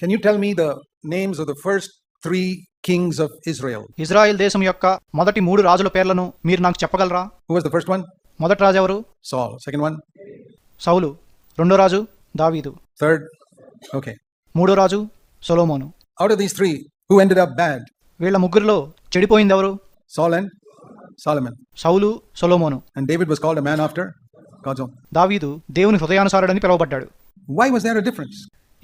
Can you tell me the names of the first 3 kings of Israel? Israel దేశం యొక్క మొదటి 3 రాజుల పేర్లను మీరు నాకు చెప్పగలరా? Who was the first one? మొదటి రాజు ఎవరు? Saul. Second one? సౌలు. రెండో రాజు దావీదు. Third? Okay. మూడో రాజు సొలొమోను. Out of these 3, who ended up bad? వీళ్ళ ముగ్గురిలో చెడిపోయింది ఎవరు? Saul and Solomon. Saul, Solomon. And David was called a man after God's own. దావీదు దేవుని హృదయానుసారుడని పిలువబడ్డాడు. Why was there a difference?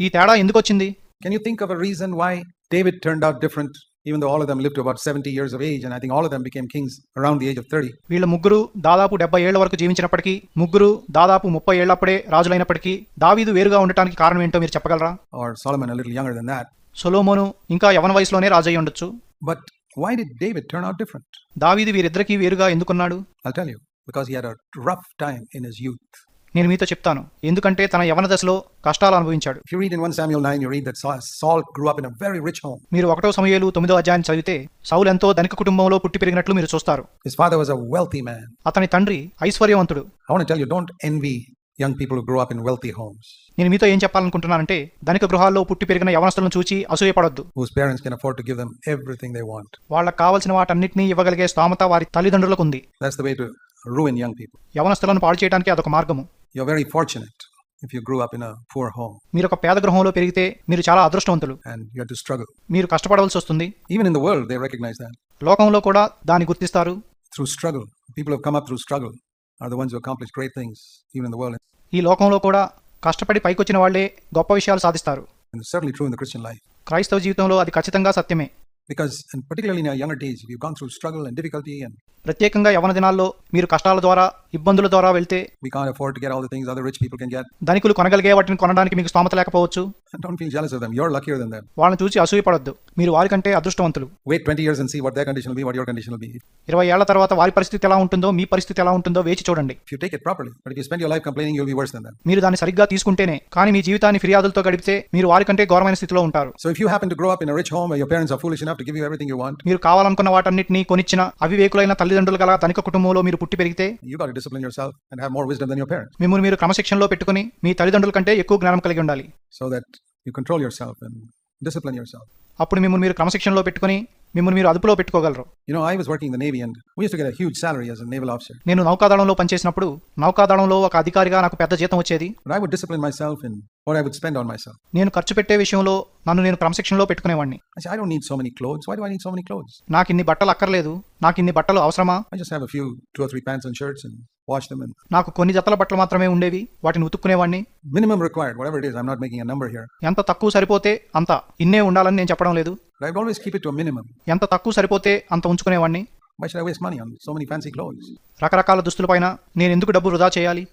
ఈ తేడా ఎందుకు వచ్చింది? Can you think of a reason why David turned out different, even though all of them lived to about 70 years of age, and I think all of them became kings around the age of 30? వీళ్ళ ముగ్గురు దాదాపు 70 ఏళ్ల వరకు జీవించినప్పటికీ, ముగ్గురు దాదాపు 30 ఏళ్లప్పుడే రాజులైనప్పటికీ దావీదు వేరుగా ఉండటానికి కారణం ఏంటో మీరు చెప్పగలరా? Or Solomon a little younger than that. సొలొమోను ఇంకా యవన వయసులోనే రాజై ఉండొచ్చు. But why did David turn out different? దావీదు వీరిద్దరికీ వేరుగా ఎందుకున్నాడు? I'll tell you. Because he had a rough time in his youth. నేను మీతో చెప్తాను. ఎందుకంటే తన యవన దశలో కష్టాలు అనుభవించాడు. If you read in 1 Samuel 9, you read that Saul grew up in a very rich home. మీరు 1 సమూయేలు 9వ అధ్యాయం చదివితే సౌలు ఎంతో ధనిక కుటుంబంలో పుట్టి పెరిగినట్లు మీరు చూస్తారు. His father was a wealthy man. అతని తండ్రి ఐశ్వర్యవంతుడు. I want to tell you, don't envy young people who grow up in wealthy homes. నేను మీతో ఏం చెప్పాలనుకుంటున్నానంటే ధనిక గృహాల్లో పుట్టి పెరిగిన యవనస్తులను చూచి అసూయపడొద్దు. Whose parents can afford to give them everything they want. వాళ్ళకి కావాల్సిన వాటన్నిటినీ ఇవ్వగలిగే స్తోమత వారి తల్లిదండ్రులకు ఉంది. That's the way to ruin young people. యవనస్తులను పాడు చేయడానికి అదొక మార్గము. You're very fortunate if you grew up in a poor home. మీరు ఒక పేద గృహంలో పెరిగితే మీరు చాలా అదృష్టవంతులు. And you have to struggle. మీరు కష్టపడవలసి వస్తుంది. Even in the world, they recognize that. లోకంలో కూడా దాన్ని గుర్తిస్తారు. Through struggle. People who have come up through struggle are the ones who accomplish great things, even in the world. ఈ లోకంలో కూడా కష్టపడి పైకొచ్చిన వాళ్లే గొప్ప విషయాలు సాధిస్తారు. And it's certainly true in the Christian life. క్రైస్తవ జీవితంలో అది ఖచ్చితంగా సత్యమే. Because, and particularly in our younger days, if you've gone through struggle and difficulty and ప్రత్యేకంగా యవన దినాల్లో మీరు కష్టాల ద్వారా, ఇబ్బందుల ద్వారా వెళ్తే, we can't afford to get all the things other rich people can get. ధనికులు కొనగలిగే వాటిని కొనడానికి మీకు స్తోమత లేకపోవచ్చు. Don't feel jealous of them. You're luckier than them. వాళ్ళని చూసి అసూయపడొద్దు. మీరు వారికంటే అదృష్టవంతులు. Wait 20 years and see what their condition will be, what your condition will be. 20 ఏళ్ల తర్వాత వారి పరిస్థితి ఎలా ఉంటుందో, మీ పరిస్థితి ఎలా ఉంటుందో వేచి చూడండి. If you take it properly, but if you spend your life complaining, you'll be worse than them. మీరు దాన్ని సరిగ్గా తీసుకుంటేనే, కానీ మీ జీవితాన్ని ఫిర్యాదులతో గడిపితే మీరు వారికంటే ఘోరమైన స్థితిలో ఉంటారు. So if you happen to grow up in a rich home where your parents are foolish enough to give you everything you want, మీరు కావాలనుకున్న వాటన్నిటిని కొనిచ్చిన అవివేకులైన తల్లిదండ్రులు గల ధనిక కుటుంబంలో మీరు పుట్టి పెరిగితే, you got to discipline yourself and have more wisdom than your parents. మిమ్మల్ని మీరు క్రమశిక్షణలో పెట్టుకుని మీ తల్లిదండ్రుల కంటే ఎక్కువ జ్ఞానం కలిగి ఉండాలి. So that you control yourself and discipline yourself. అప్పుడు మిమ్మల్ని మీరు క్రమశిక్షణలో పెట్టుకుని మిమ్మల్ని మీరు అదుపులో పెట్టుకోగలరు. You know, I was working in the Navy and we used to get a huge salary as a naval officer. నేను నౌకాదళంలో పనిచేసినప్పుడు నౌకాదళంలో ఒక అధికారిగా నాకు పెద్ద జీతం వచ్చేది. But I would discipline myself in what I would spend on myself. నేను ఖర్చు పెట్టే విషయంలో నన్ను నేను క్రమశిక్షణలో పెట్టుకునేవాడిని. I said, I don't need so many clothes. Why do I need so many clothes? నాకు ఇన్ని బట్టలు అక్కర్లేదు. నాకు ఇన్ని బట్టలు అవసరమా? I just have a few 2 or 3 pants and shirts and wash them and నాకు కొన్ని జతల బట్టలు మాత్రమే ఉండేవి. వాటిని ఉతుక్కునేవాడిని. minimum required, whatever it is. I'm not making a number here. ఎంత తక్కువ సరిపోతే అంత ఇన్నే ఉండాలని నేను చెప్పడం లేదు. But I would always keep it to a minimum. ఎంత తక్కువ సరిపోతే అంత ఉంచుకునేవాడిని. Why should I waste money on so many fancy clothes? రకరకాల దుస్తులపైన నేను ఎందుకు డబ్బు వృధా చేయాలి?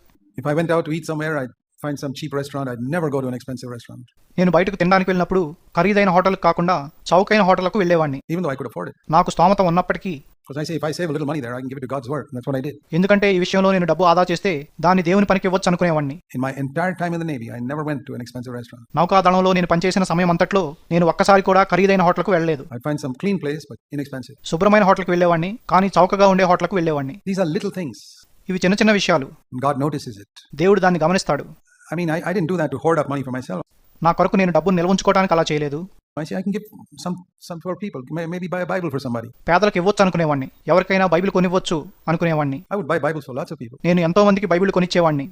If I went out to eat somewhere, I'd find some cheap restaurant. I'd never go to an expensive restaurant. నేను బయటకు తినడానికి వెళ్ళినప్పుడు ఖరీదైన హోటల్కి కాకుండా చౌకైన హోటళ్లకు వెళ్ళేవాడిని. Even though I could afford it. నాకు స్తోమత ఉన్నప్పటికీ. Because I say, if I save a little money there, I can give it to God's work. And that's what I did. ఎందుకంటే ఈ విషయంలో నేను డబ్బు ఆదా చేస్తే దాన్ని దేవుని పనికి ఇవ్వచ్చు అనుకునేవాడిని. In my entire time in the Navy, I never went to an expensive restaurant. నౌకాదళంలో నేను పనిచేసిన సమయం అంతట్లో నేను ఒక్కసారి కూడా ఖరీదైన హోటల్కు వెళ్ళలేదు. I'd find some clean place, but inexpensive. శుభ్రమైన హోటల్కి వెళ్ళేవాడిని, కానీ చౌకగా ఉండే హోటల్కు వెళ్ళేవాడిని. These are little things. ఇవి చిన్న చిన్న విషయాలు. God notices it. దేవుడు దాన్ని గమనిస్తాడు. I mean, I didn't do that to hoard up money for myself. నా కొరకు నేను డబ్బును నిల్వ ఉంచుకోవడానికి అలా చేయలేదు. I say I can give some for people. Maybe buy a Bible for somebody. పేదలకు ఇవ్వచ్చు అనుకునేవాడిని. ఎవరికైనా బైబిల్ కొనివ్వచ్చు అనుకునేవాడిని. I would buy Bibles for lots of people. నేను ఎంతో మందికి బైబిల్ కొనిచ్చేవాడిని.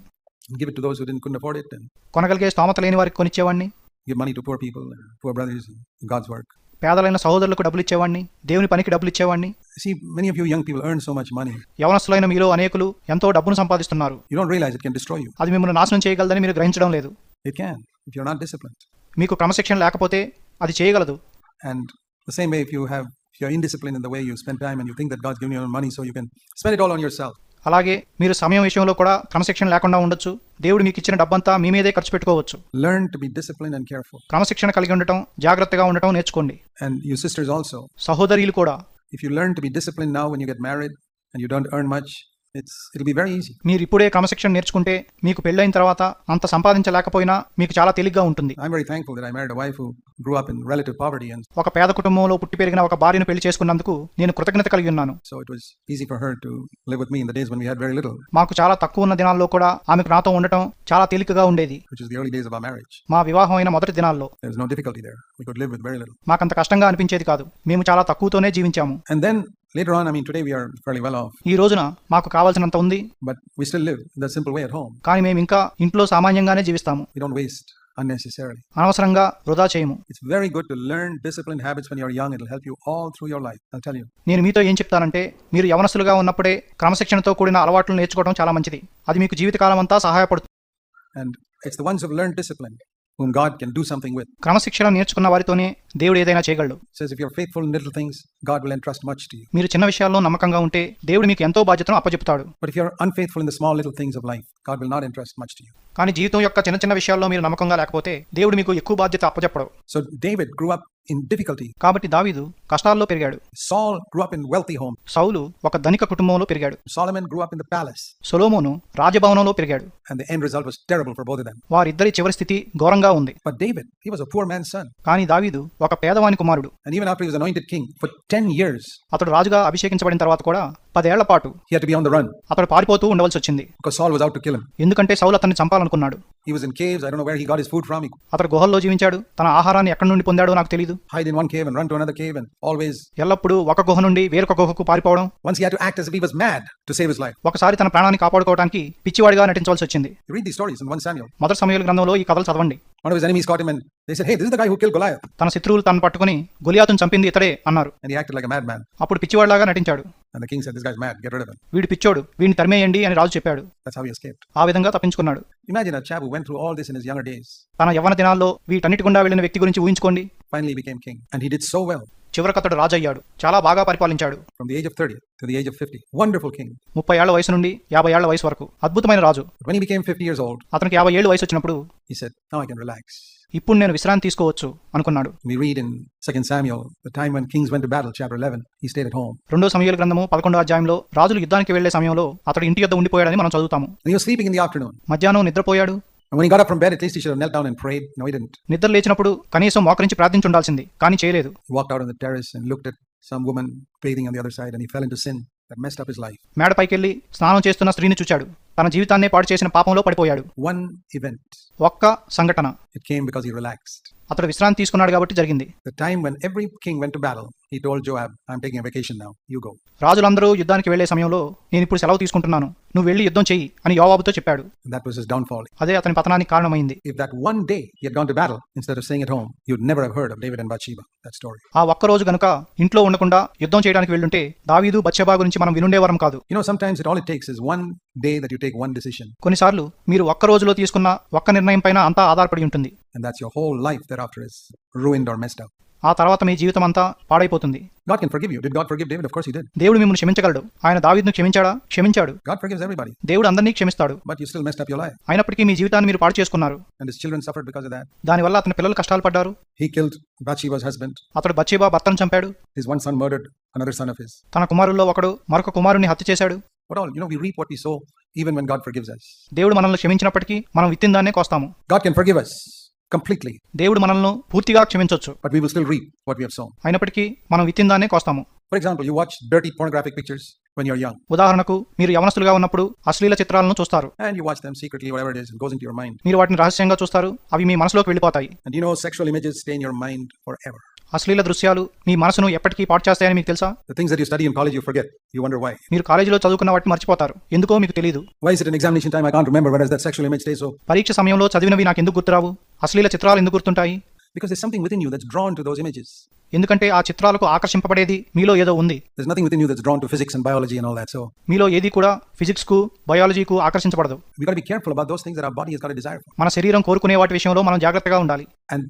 Give it to those who couldn't afford it. And కొనగలిగే స్తోమత లేని వారికి కొనిచ్చేవాడిని. give money to poor people, poor brothers in God's work. పేదలైన సహోదరులకు డబ్బులు ఇచ్చేవాడిని. దేవుని పనికి డబ్బులు ఇచ్చేవాడిని. See, many of you young people earn so much money. యవనస్తులైన మీలో అనేకులు ఎంతో డబ్బును సంపాదిస్తున్నారు. You don't realize it can destroy you. అది మిమ్మల్ని నాశనం చేయగలదని మీరు గ్రహించడం లేదు. It can if you're not disciplined. మీకు క్రమశిక్షణ లేకపోతే అది చేయగలదు. And the same way, if you're indisciplined in the way you spend time and you think that God's given you money so you can spend it all on yourself. అలాగే మీరు సమయం విషయంలో కూడా క్రమశిక్షణ లేకుండా ఉండొచ్చు. దేవుడు మీకు ఇచ్చిన డబ్బంతా మీ మీదే ఖర్చు పెట్టుకోవచ్చు. Learn to be disciplined and careful. క్రమశిక్షణ కలిగి ఉండటం, జాగ్రత్తగా ఉండటం నేర్చుకోండి. And you sisters also. సహోదరీలు కూడా. If you learn to be disciplined now when you get married and you don't earn much, It'll be very easy. మీరు ఇప్పుడే క్రమశిక్షణ నేర్చుకుంటే మీకు పెళ్ళైన తర్వాత అంత సంపాదించలేకపోయినా మీకు చాలా తేలిగ్గా ఉంటుంది. I'm very thankful that I married a wife who grew up in relative poverty, and ఒక పేద కుటుంబంలో పుట్టి పెరిగిన ఒక భార్యను పెళ్లి చేసుకున్నందుకు నేను కృతజ్ఞత కలిగి ఉన్నాను. so it was easy for her to live with me in the days when we had very little, మాకు చాలా తక్కువ ఉన్న దినాల్లో కూడా ఆమెకు నాతో ఉండటం చాలా తేలికగా ఉండేది. which is the early days of our marriage. మా వివాహం అయిన మొదటి దినాల్లో There was no difficulty there. We could live with very little. మాకంత కష్టంగా అనిపించేది కాదు. మేము చాలా తక్కువతోనే జీవించాము. And then later on, I mean, today we are fairly well off, ఈ రోజున మాకు కావాల్సినంత ఉంది, but we still live in that simple way at home. కానీ మేము ఇంకా ఇంట్లో సామాన్యంగానే జీవిస్తాము. We don't waste unnecessarily. అనవసరంగా వృధా చేయము. It's very good to learn disciplined habits when you're young. It'll help you all through your life. I'll tell you. నేను మీతో ఏం చెప్తానంటే, మీరు యవనస్తులుగా ఉన్నప్పుడే క్రమశిక్షణతో కూడిన అలవాట్లు నేర్చుకోవడం చాలా మంచిది. అది మీకు జీవితకాలం అంతా సహాయపడుతుంది. And it's the ones who've learned discipline whom God can do something with. క్రమశిక్షణ నేర్చుకున్న వారితోనే దేవుడు ఏదైనా చేయగలడు. It says if you're faithful in little things, God will entrust much to you. మీరు చిన్న విషయాల్లో నమ్మకంగా ఉంటే దేవుడు మీకు ఎంతో బాధ్యతను అప్పచెప్తాడు. But if you're unfaithful in the small little things of life, God will not entrust much to you. కానీ జీవితం యొక్క చిన్న చిన్న విషయాల్లో మీరు నమ్మకంగా లేకపోతే దేవుడు మీకు ఎక్కువ బాధ్యత అప్పచెప్పడు. So David grew up in difficulty. కాబట్టి దావీదు కష్టాల్లో పెరిగాడు. Saul grew up in wealthy home. సౌలు ఒక ధనిక కుటుంబంలో పెరిగాడు. Solomon grew up in the palace. సొలొమోను రాజభవనంలో పెరిగాడు. And the end result was terrible for both of them. వారిద్దరి చివరి స్థితి ఘోరంగా ఉంది. But David, he was a poor man's son. కానీ దావీదు ఒక పేదవాని కుమారుడు. And even after he was anointed king for 10 years, అతడు రాజుగా అభిషేకించబడిన తర్వాత కూడా 10 ఏళ్ల పాటు he had to be on the run అతడు పారిపోతూ ఉండవలసి వచ్చింది. because Saul was out to kill him. ఎందుకంటే సౌలు అతన్ని చంపాలనుకున్నాడు. He was in caves. I don't know where he got his food from. He అతడు గుహల్లో జీవించాడు. తన ఆహారాన్ని ఎక్కడి నుండి పొందాడో నాకు తెలియదు. hide in one cave and run to another cave, and always ఎల్లప్పుడూ ఒక గుహ నుండి వేరొక గుహకు పారిపోవడం. once he had to act as if he was mad to save his life. ఒకసారి తన ప్రాణాన్ని కాపాడుకోవడానికి పిచ్చివాడిగా నటించవలసి వచ్చింది. You read these stories in 1 Samuel. మొదటి సమూయేలు గ్రంథంలో ఈ కథలు చదవండి. One of his enemies caught him and they said, "Hey, this is the guy who killed Goliath." తన శత్రువులు తను పట్టుకుని గొలియాతును చంపింది ఇతడే అన్నారు. And he acted like a madman. అప్పుడు పిచ్చివాడిలాగా నటించాడు. And the king said, "This guy's mad. Get rid of him." వీడు పిచ్చోడు, వీడిని తరిమేయండి అని రాజు చెప్పాడు. That's how he escaped. ఆ విధంగా తప్పించుకున్నాడు. Imagine a chap who went through all this in his younger days. తన యవ్వన దినాల్లో వీటన్నిటి గుండా వెళ్ళిన వ్యక్తి గురించి ఊహించుకోండి. Finally he became king. And he did so well. చివరకు అతడు రాజయ్యాడు. చాలా బాగా పరిపాలించాడు. From the age of 30 to the age of 50. Wonderful king. 30 ఏళ్ల వయసు నుండి 50 ఏళ్ల వయసు వరకు అద్భుతమైన రాజు. But when he became 50 years old, అతనికి 50 ఏళ్ల వయసు వచ్చినప్పుడు he said, "Now I can relax." ఇప్పుడు నేను విశ్రాంతి తీసుకోవచ్చు అనుకున్నాడు. We read in 2 Samuel, the time when kings went to battle, chapter 11, he stayed at home. 2 సమూయేలు గ్రంథము 11వ అధ్యాయంలో రాజులు యుద్ధానికి వెళ్లే సమయంలో అతడు ఇంటి యొద్ద ఉండిపోయాడని మనం చదువుతాము. And he was sleeping in the afternoon. మధ్యాహ్నం నిద్రపోయాడు. And when he got up from bed, at least he should have knelt down and prayed. No, he didn't. నిద్ర లేచినప్పుడు కనీసం మోకరించి ప్రార్థించి ఉండాల్సింది, కానీ చేయలేదు. He walked out on the terrace and looked at some woman bathing on the other side, and he fell into sin that messed up his life. మేడపైకెళ్లి స్నానం చేస్తున్న స్త్రీని చూచాడు. తన జీవితాన్నే పాడు చేసిన పాపంలో పడిపోయాడు. One event. ఒక్క సంఘటన. It came because he relaxed. అతడు విశ్రాంతి తీసుకున్నాడు కాబట్టి జరిగింది. The time when every king went to battle, he told Joab, "I'm taking a vacation now. You go." రాజులందరూ యుద్ధానికి వెళ్లే సమయంలో నేను ఇప్పుడు సెలవు తీసుకుంటున్నాను, నువ్వు వెళ్లి యుద్ధం చెయ్యి అని యోవాబుతో చెప్పాడు. And that was his downfall. అదే అతని పతనానికి కారణమైంది. If that one day he had gone to battle instead of staying at home, you'd never have heard of David and Bathsheba. That story. ఆ ఒక్క రోజు గనుక ఇంట్లో ఉండకుండా యుద్ధం చేయడానికి వెళ్ళుంటే దావీదు బత్షెబా గురించి మనం వినుండేవారం కాదు. You know, sometimes all it takes is one day that you take one decision. కొన్నిసార్లు మీరు ఒక్క రోజులో తీసుకున్న ఒక్క నిర్ణయం పైన అంతా ఆధారపడి ఉంటుంది. And that's your whole life thereafter is ruined or messed up. ఆ తర్వాత మీ జీవితం అంతా పాడైపోతుంది. God can forgive you. Did God forgive David? Of course he did. దేవుడు మిమ్మల్ని క్షమించగలడు. ఆయన దావీదును క్షమించాడా? క్షమించాడు. God forgives everybody. దేవుడు అందరినీ క్షమిస్తాడు. But you still messed up your life. అయినప్పటికీ మీ జీవితాన్ని మీరు పాడు చేసుకున్నారు. And his children suffered because of that. దానివల్ల అతని పిల్లలు కష్టాలు పడ్డారు. He killed Bathsheba's husband. అతడు బత్షెబా భర్తను చంపాడు. His one son murdered another son of his. తన కుమారుల్లో ఒకడు మరొక కుమారుణ్ణి హత్య చేశాడు. But all, we reap what we sow even when God forgives us. దేవుడు మనల్ని క్షమించినప్పటికీ మనం విత్తిందాన్నే కోస్తాము. God can forgive us completely. దేవుడు మనల్ని పూర్తిగా క్షమించొచ్చు. But we will still reap what we have sown. అయినప్పటికీ మనం విత్తిందాన్నే కోస్తాము. For example, you watch dirty pornographic pictures when you're young. ఉదాహరణకు మీరు యవనస్తులుగా ఉన్నప్పుడు అశ్లీల చిత్రాలను చూస్తారు. And you watch them secretly, whatever it is, it goes into your mind. మీరు వాటిని రహస్యంగా చూస్తారు. అవి మీ మనసులోకి వెళ్ళిపోతాయి. And sexual images stay in your mind forever. అశ్లీల దృశ్యాలు మీ మనసును ఎప్పటికీ పాడు చేస్తాయని మీకు తెలుసా? The things that you study in college you forget. You wonder why. మీరు కాలేజీలో చదువుకున్న వాటిని మర్చిపోతారు. ఎందుకో మీకు తెలియదు. Why is it in examination time I can't remember, whereas that sexual image stays so? పరీక్ష సమయంలో చదివినవి నాకు ఎందుకు గుర్తురావు? అశ్లీల చిత్రాలు ఎందుకు గుర్తుంటాయి? Because there's something within you that's drawn to those images. ఎందుకంటే ఆ చిత్రాలకు ఆకర్షింపబడేది మీలో ఏదో ఉంది. There's nothing within you that's drawn to physics and biology and all that. So మీలో ఏది కూడా ఫిజిక్స్ కు బయాలజీకు ఆకర్షించబడదు. we got to be careful about those things that our body has got a desire for. మన శరీరం కోరుకునే వాటి విషయంలో మనం జాగ్రత్తగా ఉండాలి. And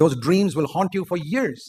those dreams will haunt you for years.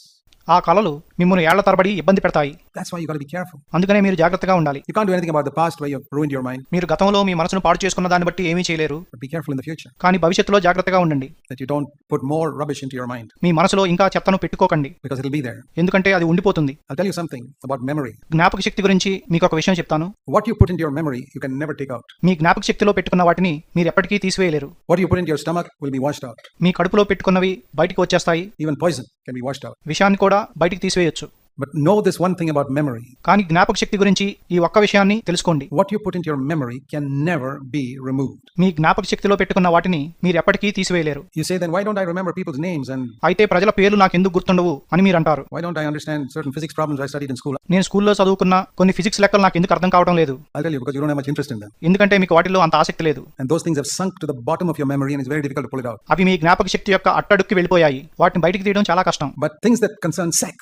ఆ కలలు మిమ్మల్ని ఏళ్ల తరబడి ఇబ్బంది పెడతాయి. That's why you got to be careful. అందుకనే మీరు జాగ్రత్తగా ఉండాలి. You can't do anything about the past where you've ruined your mind, మీరు గతంలో మీ మనసును పాడు చేసుకున్న దాన్ని బట్టి ఏమీ చేయలేరు. but be careful in the future కానీ భవిష్యత్తులో జాగ్రత్తగా ఉండండి. that you don't put more rubbish into your mind, మీ మనసులో ఇంకా చెత్తను పెట్టుకోకండి, because it'll be there. ఎందుకంటే అది ఉండిపోతుంది. I'll tell you something about memory. జ్ఞాపక శక్తి గురించి మీకు ఒక విషయం చెప్తాను. What you put into your memory, you can never take out. మీ జ్ఞాపక శక్తిలో పెట్టుకున్న వాటిని మీరు ఎప్పటికీ తీసివేయలేరు. What you put into your stomach will be washed out. మీ కడుపులో పెట్టుకున్నవి బయటికి వచ్చేస్తాయి. Even poison can be washed out. విషయాన్ని కూడా బయటికి తీసివేయొచ్చు. But know this one thing about memory. కానీ జ్ఞాపక శక్తి గురించి ఈ ఒక్క విషయాన్ని తెలుసుకోండి. What you put into your memory can never be removed. మీ జ్ఞాపక శక్తిలో పెట్టుకున్న వాటిని మీరు ఎప్పటికీ తీసివేయలేరు. You say, then why don't I remember people's names, and అయితే ప్రజల పేర్లు నాకు ఎందుకు గుర్తుండవు అని మీరు అంటారు. why don't I understand certain physics problems I studied in school? నేను స్కూల్లో చదువుకున్న కొన్ని ఫిజిక్స్ లెక్కలు నాకు ఎందుకు అర్థం కావడం లేదు. I'll tell you, because you don't have much interest in them. ఎందుకంటే మీకు వాటిలో అంత ఆసక్తి లేదు. And those things have sunk to the bottom of your memory, and it's very difficult to pull it out. అవి మీ జ్ఞాపక శక్తి యొక్క అట్టడుక్కి వెళ్ళిపోయాయి. వాటిని బయటికి తీయడం చాలా కష్టం. But things that concern sex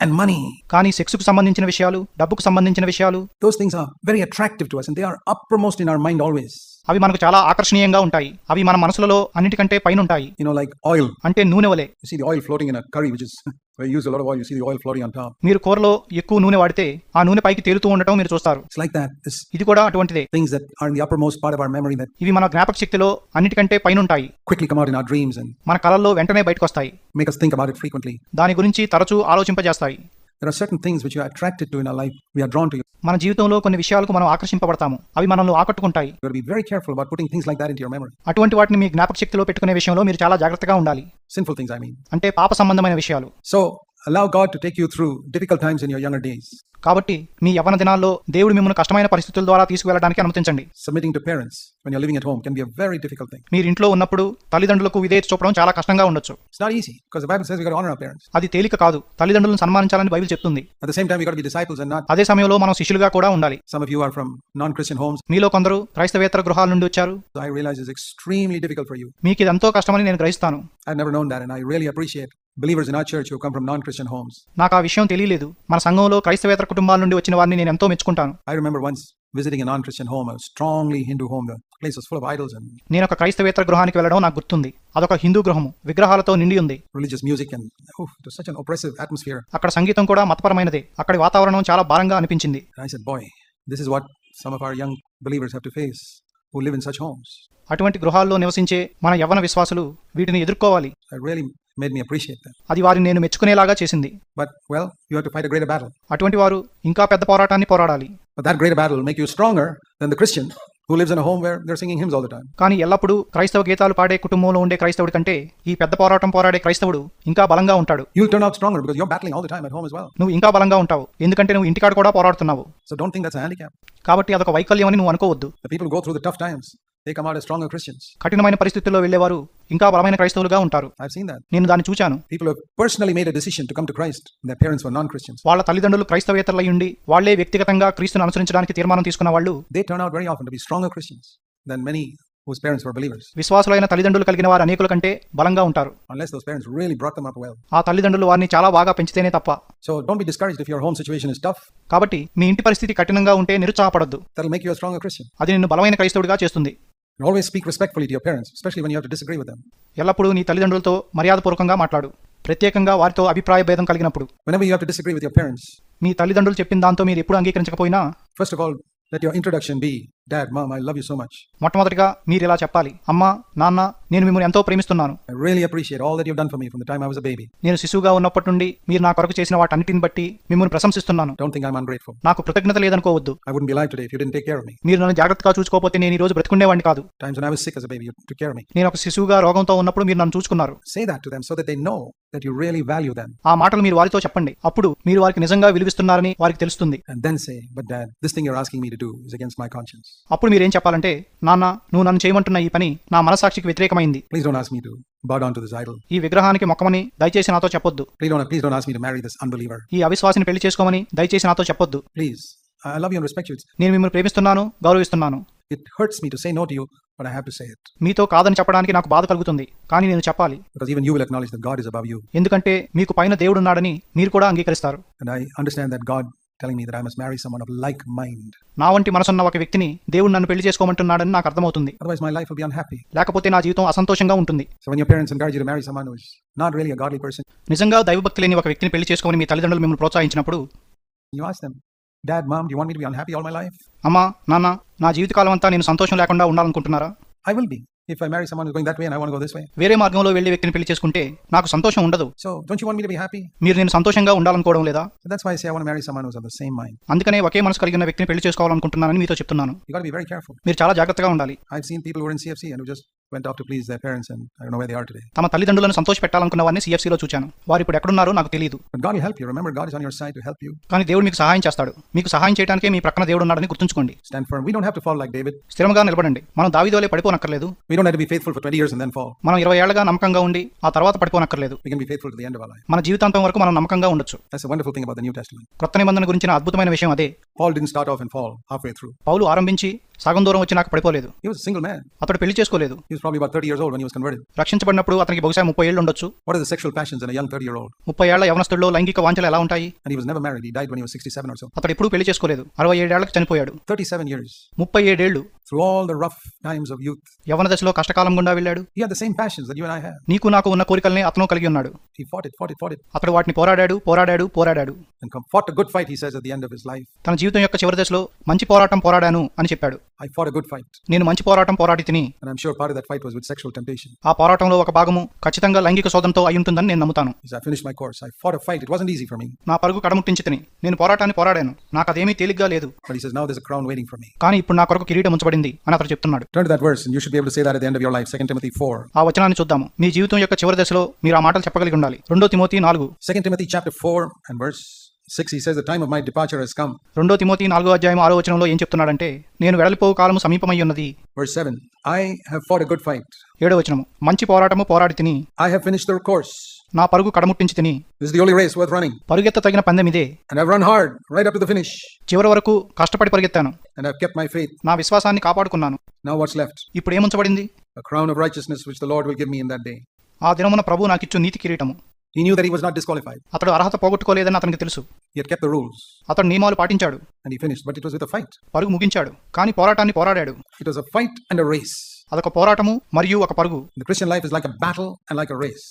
and money, కానీ సెక్స్కు సంబంధించిన విషయాలు, డబ్బుకు సంబంధించిన విషయాలు, those things are very attractive to us, and they are uppermost in our mind always. అవి మనకు చాలా ఆకర్షణీయంగా ఉంటాయి. అవి మన మనసులలో అన్నిటికంటే పైన ఉంటాయి. You know, like oil. అంటే నూనె వలె. You see the oil floating in a curry, which is where you use a lot of oil. You see the oil floating on top. మీరు కూరలో ఎక్కువ నూనె వాడితే ఆ నూనె పైకి తేలుతూ ఉండటం మీరు చూస్తారు. It's like that. This ఇది కూడా అటువంటిదే. things that are in the uppermost part of our memory that ఇవి మన జ్ఞాపక శక్తిలో అన్నిటికంటే పైన ఉంటాయి. quickly come out in our dreams and మన కలల్లో వెంటనే బయటకు వస్తాయి. make us think about it frequently. దాని గురించి తరచూ ఆలోచింపజేస్తాయి. There are certain things which you are attracted to in our life. We are drawn to you. మన జీవితంలో కొన్ని విషయాలకు మనం ఆకర్షింపబడతాము. అవి మనల్ని ఆకట్టుకుంటాయి. You got to be very careful about putting things like that into your memory. అటువంటి వాటిని మీ జ్ఞాపక శక్తిలో పెట్టుకునే విషయంలో మీరు చాలా జాగ్రత్తగా ఉండాలి. Sinful things, I mean. అంటే పాప సంబంధమైన విషయాలు. So allow God to take you through difficult times in your younger days. కాబట్టి మీ యవ్వన దినాల్లో దేవుడు మిమ్మల్ని కష్టమైన పరిస్థితుల ద్వారా తీసుకువెళ్ళడానికి అనుమతించండి. Submitting to parents when you're living at home can be a very difficult thing. మీరు ఇంట్లో ఉన్నప్పుడు తల్లిదండ్రులకు విధేయత చూపడం చాలా కష్టంగా ఉండొచ్చు. It's not easy, because the Bible says we got to honor our parents. అది తేలిక కాదు. తల్లిదండ్రులను సన్మానించాలని బైబిల్ చెప్తుంది. At the same time, we got to be disciples and not. అదే సమయంలో మనం శిష్యులుగా కూడా ఉండాలి. Some of you are from non-Christian homes. మీలో కొందరు క్రైస్తవేతర గృహాల నుండి వచ్చారు. I realize it's extremely difficult for you. మీకు ఇది ఎంతో కష్టమని నేను గ్రహిస్తాను. I've never known that, and I really appreciate believers in our church who come from non-Christian homes. నాకు ఆ విషయం తెలియలేదు. మన సంఘంలో క్రైస్తవేతర కుటుంబాల నుండి వచ్చిన వారిని నేను ఎంతో మెచ్చుకుంటాను. I remember once visiting a non-Christian home, a strongly Hindu home. The place was full of idols and నేను ఒక క్రైస్తవేతర గృహానికి వెళ్ళడం నాకు గుర్తుంది. అదొక హిందూ గృహము, విగ్రహాలతో నిండి ఉంది. religious music, and it was such an oppressive atmosphere. అక్కడ సంగీతం కూడా మతపరమైనదే. అక్కడి వాతావరణం చాలా భారంగా అనిపించింది. And I said, boy, this is what some of our young believers have to face who live in such homes. అటువంటి గృహాల్లో నివసించే మన యవ్వన విశ్వాసులు వీటిని ఎదుర్కోవాలి. It really made me appreciate that. అది వారిని నేను మెచ్చుకునేలాగా చేసింది. But, well, you have to fight a greater battle. అటువంటి వారు ఇంకా పెద్ద పోరాటాన్ని పోరాడాలి. But that greater battle will make you stronger than the Christian who lives in a home where they're singing hymns all the time. కానీ ఎల్లప్పుడూ క్రైస్తవ గీతాలు పాడే కుటుంబంలో ఉండే క్రైస్తవుడి కంటే ఈ పెద్ద పోరాటం పోరాడే క్రైస్తవుడు ఇంకా బలంగా ఉంటాడు. You'll turn out stronger because you're battling all the time at home as well. నువ్వు ఇంకా బలంగా ఉంటావు, ఎందుకంటే నువ్వు ఇంటికాడ కూడా పోరాడుతున్నావు. So don't think that's a handicap. కాబట్టి అదొక వైకల్యం అని నువ్వు అనుకోవద్దు. The people who go through the tough times, they come out as stronger Christians. కఠినమైన పరిస్థితుల్లో వెళ్లేవారు ఇంకా బలమైన క్రైస్తవులుగా ఉంటారు. I've seen that. నేను దాన్ని చూచాను. People who have personally made a decision to come to Christ, and their parents were non-Christians. వాళ్ళ తల్లిదండ్రులు క్రైస్తవేతరులై ఉండి వాళ్లే వ్యక్తిగతంగా క్రీస్తును అనుసరించడానికి తీర్మానం తీసుకున్న వాళ్ళు They turn out very often to be stronger Christians than many whose parents were believers. విశ్వాసులైన తల్లిదండ్రులు కలిగిన వారు అనేకుల కంటే బలంగా ఉంటారు. Unless those parents really brought them up well. ఆ తల్లిదండ్రులు వారిని చాలా బాగా పెంచితేనే తప్ప. So don't be discouraged if your home situation is tough. కాబట్టి మీ ఇంటి పరిస్థితి కఠినంగా ఉంటే నిరుత్సాహపడద్దు. That'll make you a stronger Christian. అది నిన్ను బలమైన క్రైస్తవుడిగా చేస్తుంది. And always speak respectfully to your parents, especially when you have to disagree with them. ఎల్లప్పుడూ నీ తల్లిదండ్రులతో మర్యాదపూర్వకంగా మాట్లాడు, ప్రత్యేకంగా వారితో అభిప్రాయ భేదం కలిగినప్పుడు. Whenever you have to disagree with your parents, మీ తల్లిదండ్రులు చెప్పిన దాంతో మీరు ఎప్పుడు అంగీకరించకపోయినా first of all, let your introduction be, Dad, Mom, I love you so much. మొట్టమొదటిగా మీరు ఇలా చెప్పాలి, అమ్మా, నాన్న, నేను మిమ్మల్ని ఎంతో ప్రేమిస్తున్నాను. I really appreciate all that you've done for me from the time I was a baby. నేను శిశువుగా ఉన్నప్పటి నుండి మీరు నా కొరకు చేసిన వాటన్నిటిని బట్టి మిమ్మల్ని ప్రశంసిస్తున్నాను. Don't think I'm ungrateful. నాకు కృతజ్ఞత లేదనుకోవద్దు. I wouldn't be alive today if you didn't take care of me. మీరు నన్ను జాగ్రత్తగా చూసుకోకపోతే నేను ఈ రోజు బ్రతికుండేవాడిని కాదు. Times when I was sick as a baby, you took care of me. నేను ఒక శిశువుగా రోగంతో ఉన్నప్పుడు మీరు నన్ను చూసుకున్నారు. Say that to them so that they know that you really value them. ఆ మాటలు మీరు వారితో చెప్పండి. అప్పుడు మీరు వారికి నిజంగా విలువిస్తున్నారని వారికి తెలుస్తుంది. And then say, but Dad, this thing you're asking me to do is against my conscience. అప్పుడు మీరేం చెప్పాలంటే, నాన్న, నువ్వు నన్ను చేయమంటున్న ఈ పని నా మనసాక్షికి వ్యతిరేకమైంది. Please don't ask me to bow down to this idol. ఈ విగ్రహానికి మొక్కమని దయచేసి నాతో చెప్పొద్దు. Please don't ask me to marry this unbeliever. ఈ అవిశ్వాసిని పెళ్లి చేసుకోమని దయచేసి నాతో చెప్పొద్దు. Please, I love you and respect you. నేను మిమ్మల్ని ప్రేమిస్తున్నాను, గౌరవిస్తున్నాను. It hurts me to say no to you, but I have to say it. మీతో కాదని చెప్పడానికి నాకు బాధ కలుగుతుంది, కానీ నేను చెప్పాలి. Because even you will acknowledge that God is above you. ఎందుకంటే మీకు పైన దేవుడున్నాడని మీరు కూడా అంగీకరిస్తారు. And I understand that God telling me that I must marry someone of like mind. నా వంటి మనసున్న ఒక వ్యక్తిని దేవుడు నన్ను పెళ్లి చేసుకోమంటున్నాడని నాకు అర్థమవుతుంది. Otherwise, my life will be unhappy. లేకపోతే నా జీవితం అసంతోషంగా ఉంటుంది. So when your parents encourage you to marry someone who is not really a godly person, నిజంగా దైవభక్తి లేని ఒక వ్యక్తిని పెళ్లి చేసుకోమని మీ తల్లిదండ్రులు మిమ్మల్ని ప్రోత్సహించినప్పుడు, you ask them, Dad, Mom, do you want me to be unhappy all my life? అమ్మా, నాన్న, నా జీవితకాలం అంతా నేను సంతోషం లేకుండా ఉండాలనుకుంటున్నారా? I will be. If I marry someone who's going that way and I want to go this way. వేరే మార్గంలో వెళ్లే వ్యక్తిని పెళ్లి చేసుకుంటే నాకు సంతోషం ఉండదు. So don't you want me to be happy? మీరు నేను సంతోషంగా ఉండాలనుకోవడం లేదా? That's why I say I want to marry someone who's of the same mind. అందుకనే ఒకే మనసు కలిగిన వ్యక్తిని పెళ్లి చేసుకోవాలనుకుంటున్నానని మీతో చెప్తున్నాను. You got to be very careful. మీరు చాలా జాగ్రత్తగా ఉండాలి. I've seen people who are in CFC and who just went off to please their parents and I don't know where they are today. తమ తల్లిదండ్రులను సంతోషపెట్టాలనుకున్న వారిని CFCలో చూచాను. వారు ఇప్పుడు ఎక్కడున్నారో నాకు తెలియదు. But God will help you. Remember, God is on your side to help you. కానీ దేవుడు మీకు సహాయం చేస్తాడు. మీకు సహాయం చేయడానికే మీ ప్రక్కన దేవుడు ఉన్నాడని గుర్తుంచుకోండి. Stand firm. We don't have to fall like David. స్థిరంగా నిలబడండి. మనం దావీదు వలె పడిపోనక్కర్లేదు. We don't have to be faithful for 20 years and then fall. మనం 20 ఏళ్లుగా నమ్మకంగా ఉండి ఆ తర్వాత పడిపోనక్కర్లేదు. We can be faithful to the end of our life. మన జీవితాంతం వరకు మనం నమ్మకంగా ఉండొచ్చు. That's the wonderful thing about the New Testament. క్రొత్త నిబంధన గురించిన అద్భుతమైన విషయం అదే. Paul didn't start off and fall halfway through. పౌలు ఆరంభించి సగం దూరం వచ్చి నాకు పడిపోలేదు. He was a single man. అతడు పెళ్లి చేసుకోలేదు. He was probably about 30 years old when he was converted. రక్షించబడినప్పుడు అతనికి బహుశా 30 ఏళ్ళు ఉండొచ్చు. What are the sexual passions in a young 30-year-old? 30 ఏళ్ల యవనస్తుడిలో లైంగిక వాంఛలు ఎలా ఉంటాయి? And he was never married. He died when he was 67 or so. అతడు ఎప్పుడూ పెళ్లి చేసుకోలేదు. 67 ఏళ్లకు చనిపోయాడు. 37 years. 37 ఏళ్లు. Through all the rough times of youth. యవన దశలో కష్టకాలం గుండా వెళ్ళాడు. He had the same passions that you and I have. నీకు నాకు ఉన్న కోరికల్ని అతను కలిగి ఉన్నాడు. He fought it. అతడు వాటిని పోరాడాడు. And fought a good fight, he says at the end of his life. తన జీవితం యొక్క చివరి దశలో మంచి పోరాటం పోరాడాను అని చెప్పాడు. I fought a good fight. నేను మంచి పోరాటం పోరాడి తిని. And I'm sure part of that fight was with sexual temptation. ఆ పోరాటంలో ఒక భాగము ఖచ్చితంగా లైంగిక శోధనతో అయి ఉంటుందని నేను నమ్ముతాను. He said, I finished my course. I fought a fight. It wasn't easy for me. నా పరుగు కడముట్టించి తిని. నేను పోరాటాన్ని పోరాడాను. నాకు అదేమీ తేలిగ్గా లేదు. But he says, now there's a crown waiting for me. కానీ ఇప్పుడు నా కొరకు కిరీటం ఉంచబడింది అని అతడు చెప్తున్నాడు. Turn to that verse and you should be able to say that at the end of your life. 2 Timothy 4. ఆ వచనాన్ని చూద్దాము. మీ జీవితం యొక్క చివరి దశలో మీరు ఆ మాటలు చెప్పగలిగి ఉండాలి. 2 Timothy 4. 2 Timothy chapter 4 and verse 6, he says, the time of my departure has come. 2 Timothy 4వ అధ్యాయం 6వ వచనంలో ఏం చెప్తున్నాడంటే, నేను వెడలిపోవు కాలము సమీపమై ఉన్నది. Verse 7, I have fought a good fight. 7వ వచనము, మంచి పోరాటము పోరాడి తిని. I have finished the course. నా పరుగు కడముట్టించి తిని. This is the only race worth running. పరుగెత్త తగిన పందెం ఇదే. And I've run hard right up to the finish. చివరి వరకు కష్టపడి పరిగెత్తాను. And I've kept my faith. నా విశ్వాసాన్ని కాపాడుకున్నాను. Now what's left? ఇప్పుడు ఏముంచబడింది? A crown of righteousness which the Lord will give me in that day. ఆ దినమున ప్రభువు నాకిచ్చు నీతి కిరీటము. He knew that he was not disqualified. అతడు అర్హత పోగొట్టుకోలేదని అతనికి తెలుసు. He had kept the rules. అతడు నియమాలు పాటించాడు. And he finished, but it was with a fight. పరుగు ముగించాడు. కానీ పోరాటాన్ని పోరాడాడు. It was a fight and a race. అదొక పోరాటము మరియు ఒక పరుగు. The Christian life is like a battle and like a race.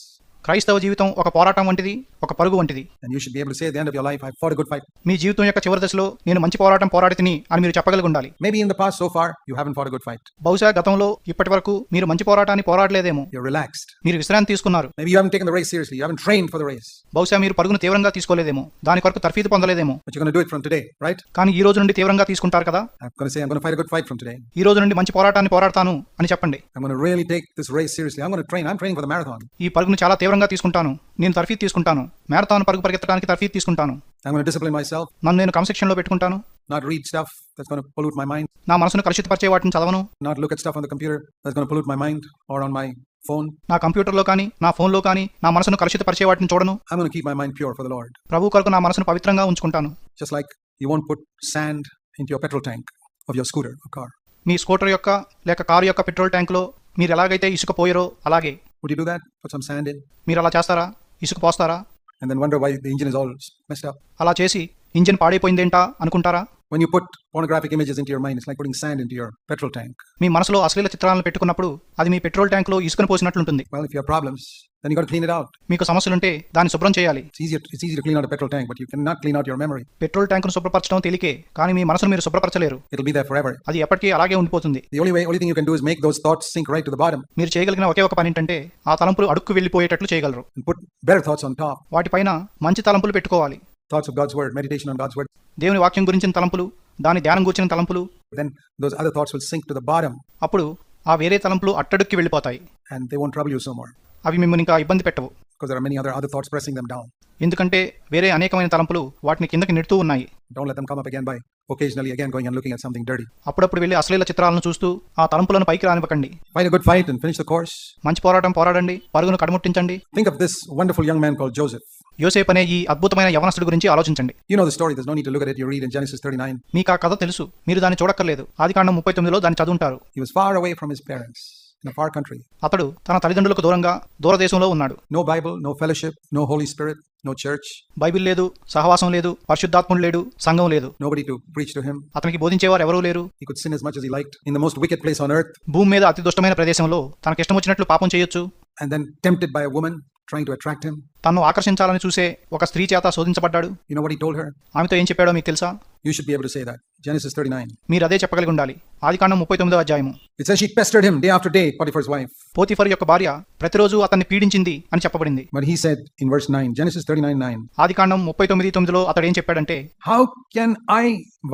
క్రైస్తవ జీవితం ఒక పోరాటం వంటిది, ఒక పరుగు వంటిది. And you should be able to say at the end of your life, I fought a good fight. మీ జీవితం యొక్క చివరి దశలో నేను మంచి పోరాటం పోరాడి తిని అని మీరు చెప్పగలిగి ఉండాలి. Maybe in the past so far you haven't fought a good fight. బహుశా గతంలో ఇప్పటి వరకు మీరు మంచి పోరాటాన్ని పోరాడలేదేమో. You're relaxed. మీరు విశ్రాంతి తీసుకున్నారు. Maybe you haven't taken the race seriously. You haven't trained for the race. బహుశా మీరు పరుగును తీవ్రంగా తీసుకోలేదేమో. దాని కొరకు తర్ఫీదు పొందలేదేమో. But you're going to do it from today, right? కానీ ఈ రోజు నుండి తీవ్రంగా తీసుకుంటారు కదా. I'm going to say I'm going to fight a good fight from today. ఈ రోజు నుండి మంచి పోరాటాన్ని పోరాడతాను అని చెప్పండి. I'm going to really take this race seriously. I'm going to train. I'm training for the marathon. ఈ పరుగును చాలా తీవ్రంగా తీసుకుంటాను. నేను తర్ఫీదు తీసుకుంటాను. మ్యారథాన్ పరుగు పరిగెత్తడానికి తర్ఫీదు తీసుకుంటాను. I'm going to discipline myself. నన్ను నేను క్రమశిక్షణలో పెట్టుకుంటాను. Not read stuff that's going to pollute my mind. నా మనసును కలుషితపరిచే వాటిని చదవను. Not look at stuff on the computer that's going to pollute my mind or on my phone. నా కంప్యూటర్లో కానీ నా ఫోన్లో కానీ నా మనసును కలుషితపరిచే వాటిని చూడను. I'm going to keep my mind pure for the Lord. ప్రభు కొరకు నా మనసును పవిత్రంగా ఉంచుకుంటాను. Just like you won't put sand into your petrol tank of your scooter or car. Me scooter యొక్క లేక కారు యొక్క పెట్రోల్ ట్యాంకులో మీరు ఎలాగైతే ఇసుక పోయరో అలాగే. Would you do that? Put some sand in? మీరు అలా చేస్తారా? ఇసుక పోస్తారా? And then wonder why the engine is all messed up. అలా చేసి ఇంజిన్ పాడైపోయిందేంటా అనుకుంటారా? When you put pornographic images into your mind, it's like putting sand into your petrol tank. మీ మనసులో అశ్లీల చిత్రాలను పెట్టుకున్నప్పుడు అది మీ పెట్రోల్ ట్యాంకులో ఇసుకను పోసినట్లుంటుంది. Well, if you have problems, then you got to clean it out. మీకు సమస్యలుంటే దాన్ని శుభ్రం చేయాలి. It's easy to clean out a petrol tank, but you cannot clean out your memory. Petrol ట్యాంకును శుభ్రపరచడం తేలికే, కానీ మీ మనసును మీరు శుభ్రపరచలేరు. It'll be there forever. అది ఎప్పటికీ అలాగే ఉండిపోతుంది. The only thing you can do is make those thoughts sink right to the bottom. మీరు చేయగలిగిన ఒకే ఒక పని ఏంటంటే ఆ తలంపులు అడుక్కు వెళ్ళిపోయేటట్లు చేయగలరు. And put better thoughts on top. వాటిపైన మంచి తలంపులు పెట్టుకోవాలి. Thoughts of God's word, meditation on God's word. దేవుని వాక్యం గురించిన తలంపులు, దాని ధ్యానం గురించిన తలంపులు. Then those other thoughts will sink to the bottom. అప్పుడు ఆ వేరే తలంపులు అట్టడుక్కి వెళ్ళిపోతాయి. And they won't trouble you so more. అవి మిమ్మల్ని ఇంకా ఇబ్బంది పెట్టవు. Because there are many other thoughts pressing them down. ఎందుకంటే వేరే అనేకమైన తలంపులు వాటిని కిందకి నెడుతూ ఉన్నాయి. Don't let them come up again by occasionally again going and looking at something dirty. అప్పుడప్పుడు వెళ్ళి అశ్లీల చిత్రాలను చూస్తూ ఆ తలంపులను పైకి రానివ్వకండి. Fight a good fight and finish the course. మంచి పోరాటం పోరాడండి, పరుగును కడముట్టించండి. Think of this wonderful young man called Joseph. యోసేపు అనే ఈ అద్భుతమైన యవనస్తుడి గురించి ఆలోచించండి. You know the story. There's no need to look at it. You read in Genesis 39. మీకు ఆ కథ తెలుసు. మీరు దాన్ని చూడక్కర్లేదు. ఆదికాండం 39లో దాన్ని చదువుంటారు. He was far away from his parents in a far country. అతడు తన తల్లిదండ్రులకు దూరంగా దూరదేశంలో ఉన్నాడు. No Bible, no fellowship, no Holy Spirit. no church, Bible లేదు, సహవాసం లేదు, పరిశుద్ధాత్ముడు లేడు, సంఘం లేదు. nobody to preach to him. అతనికి బోధించేవారు ఎవరూ లేరు. He could sin as much as he liked in the most wicked place on earth, భూమి మీద అతి దుష్టమైన ప్రదేశంలో తనకిష్టం వచ్చినట్లు పాపం చేయొచ్చు. and then tempted by a woman trying to attract him. తన్ను ఆకర్షించాలని చూసే ఒక స్త్రీ చేత శోధించబడ్డాడు. You know what he told her? ఆమెతో ఏం చెప్పాడో మీకు తెలుసా? You should be able to say that. Genesis 39. మీరు అదే చెప్పగలిగి ఉండాలి. ఆదికాండం 39వ అధ్యాయము. It says she pestered him day after day, Potiphar's wife. Potiphar యొక్క భార్య ప్రతిరోజు అతన్ని పీడించింది అని చెప్పబడింది. But he said in verse 9, Genesis 39:9, ఆదికాండం 39:9లో అతడు ఏం చెప్పాడంటే, how can I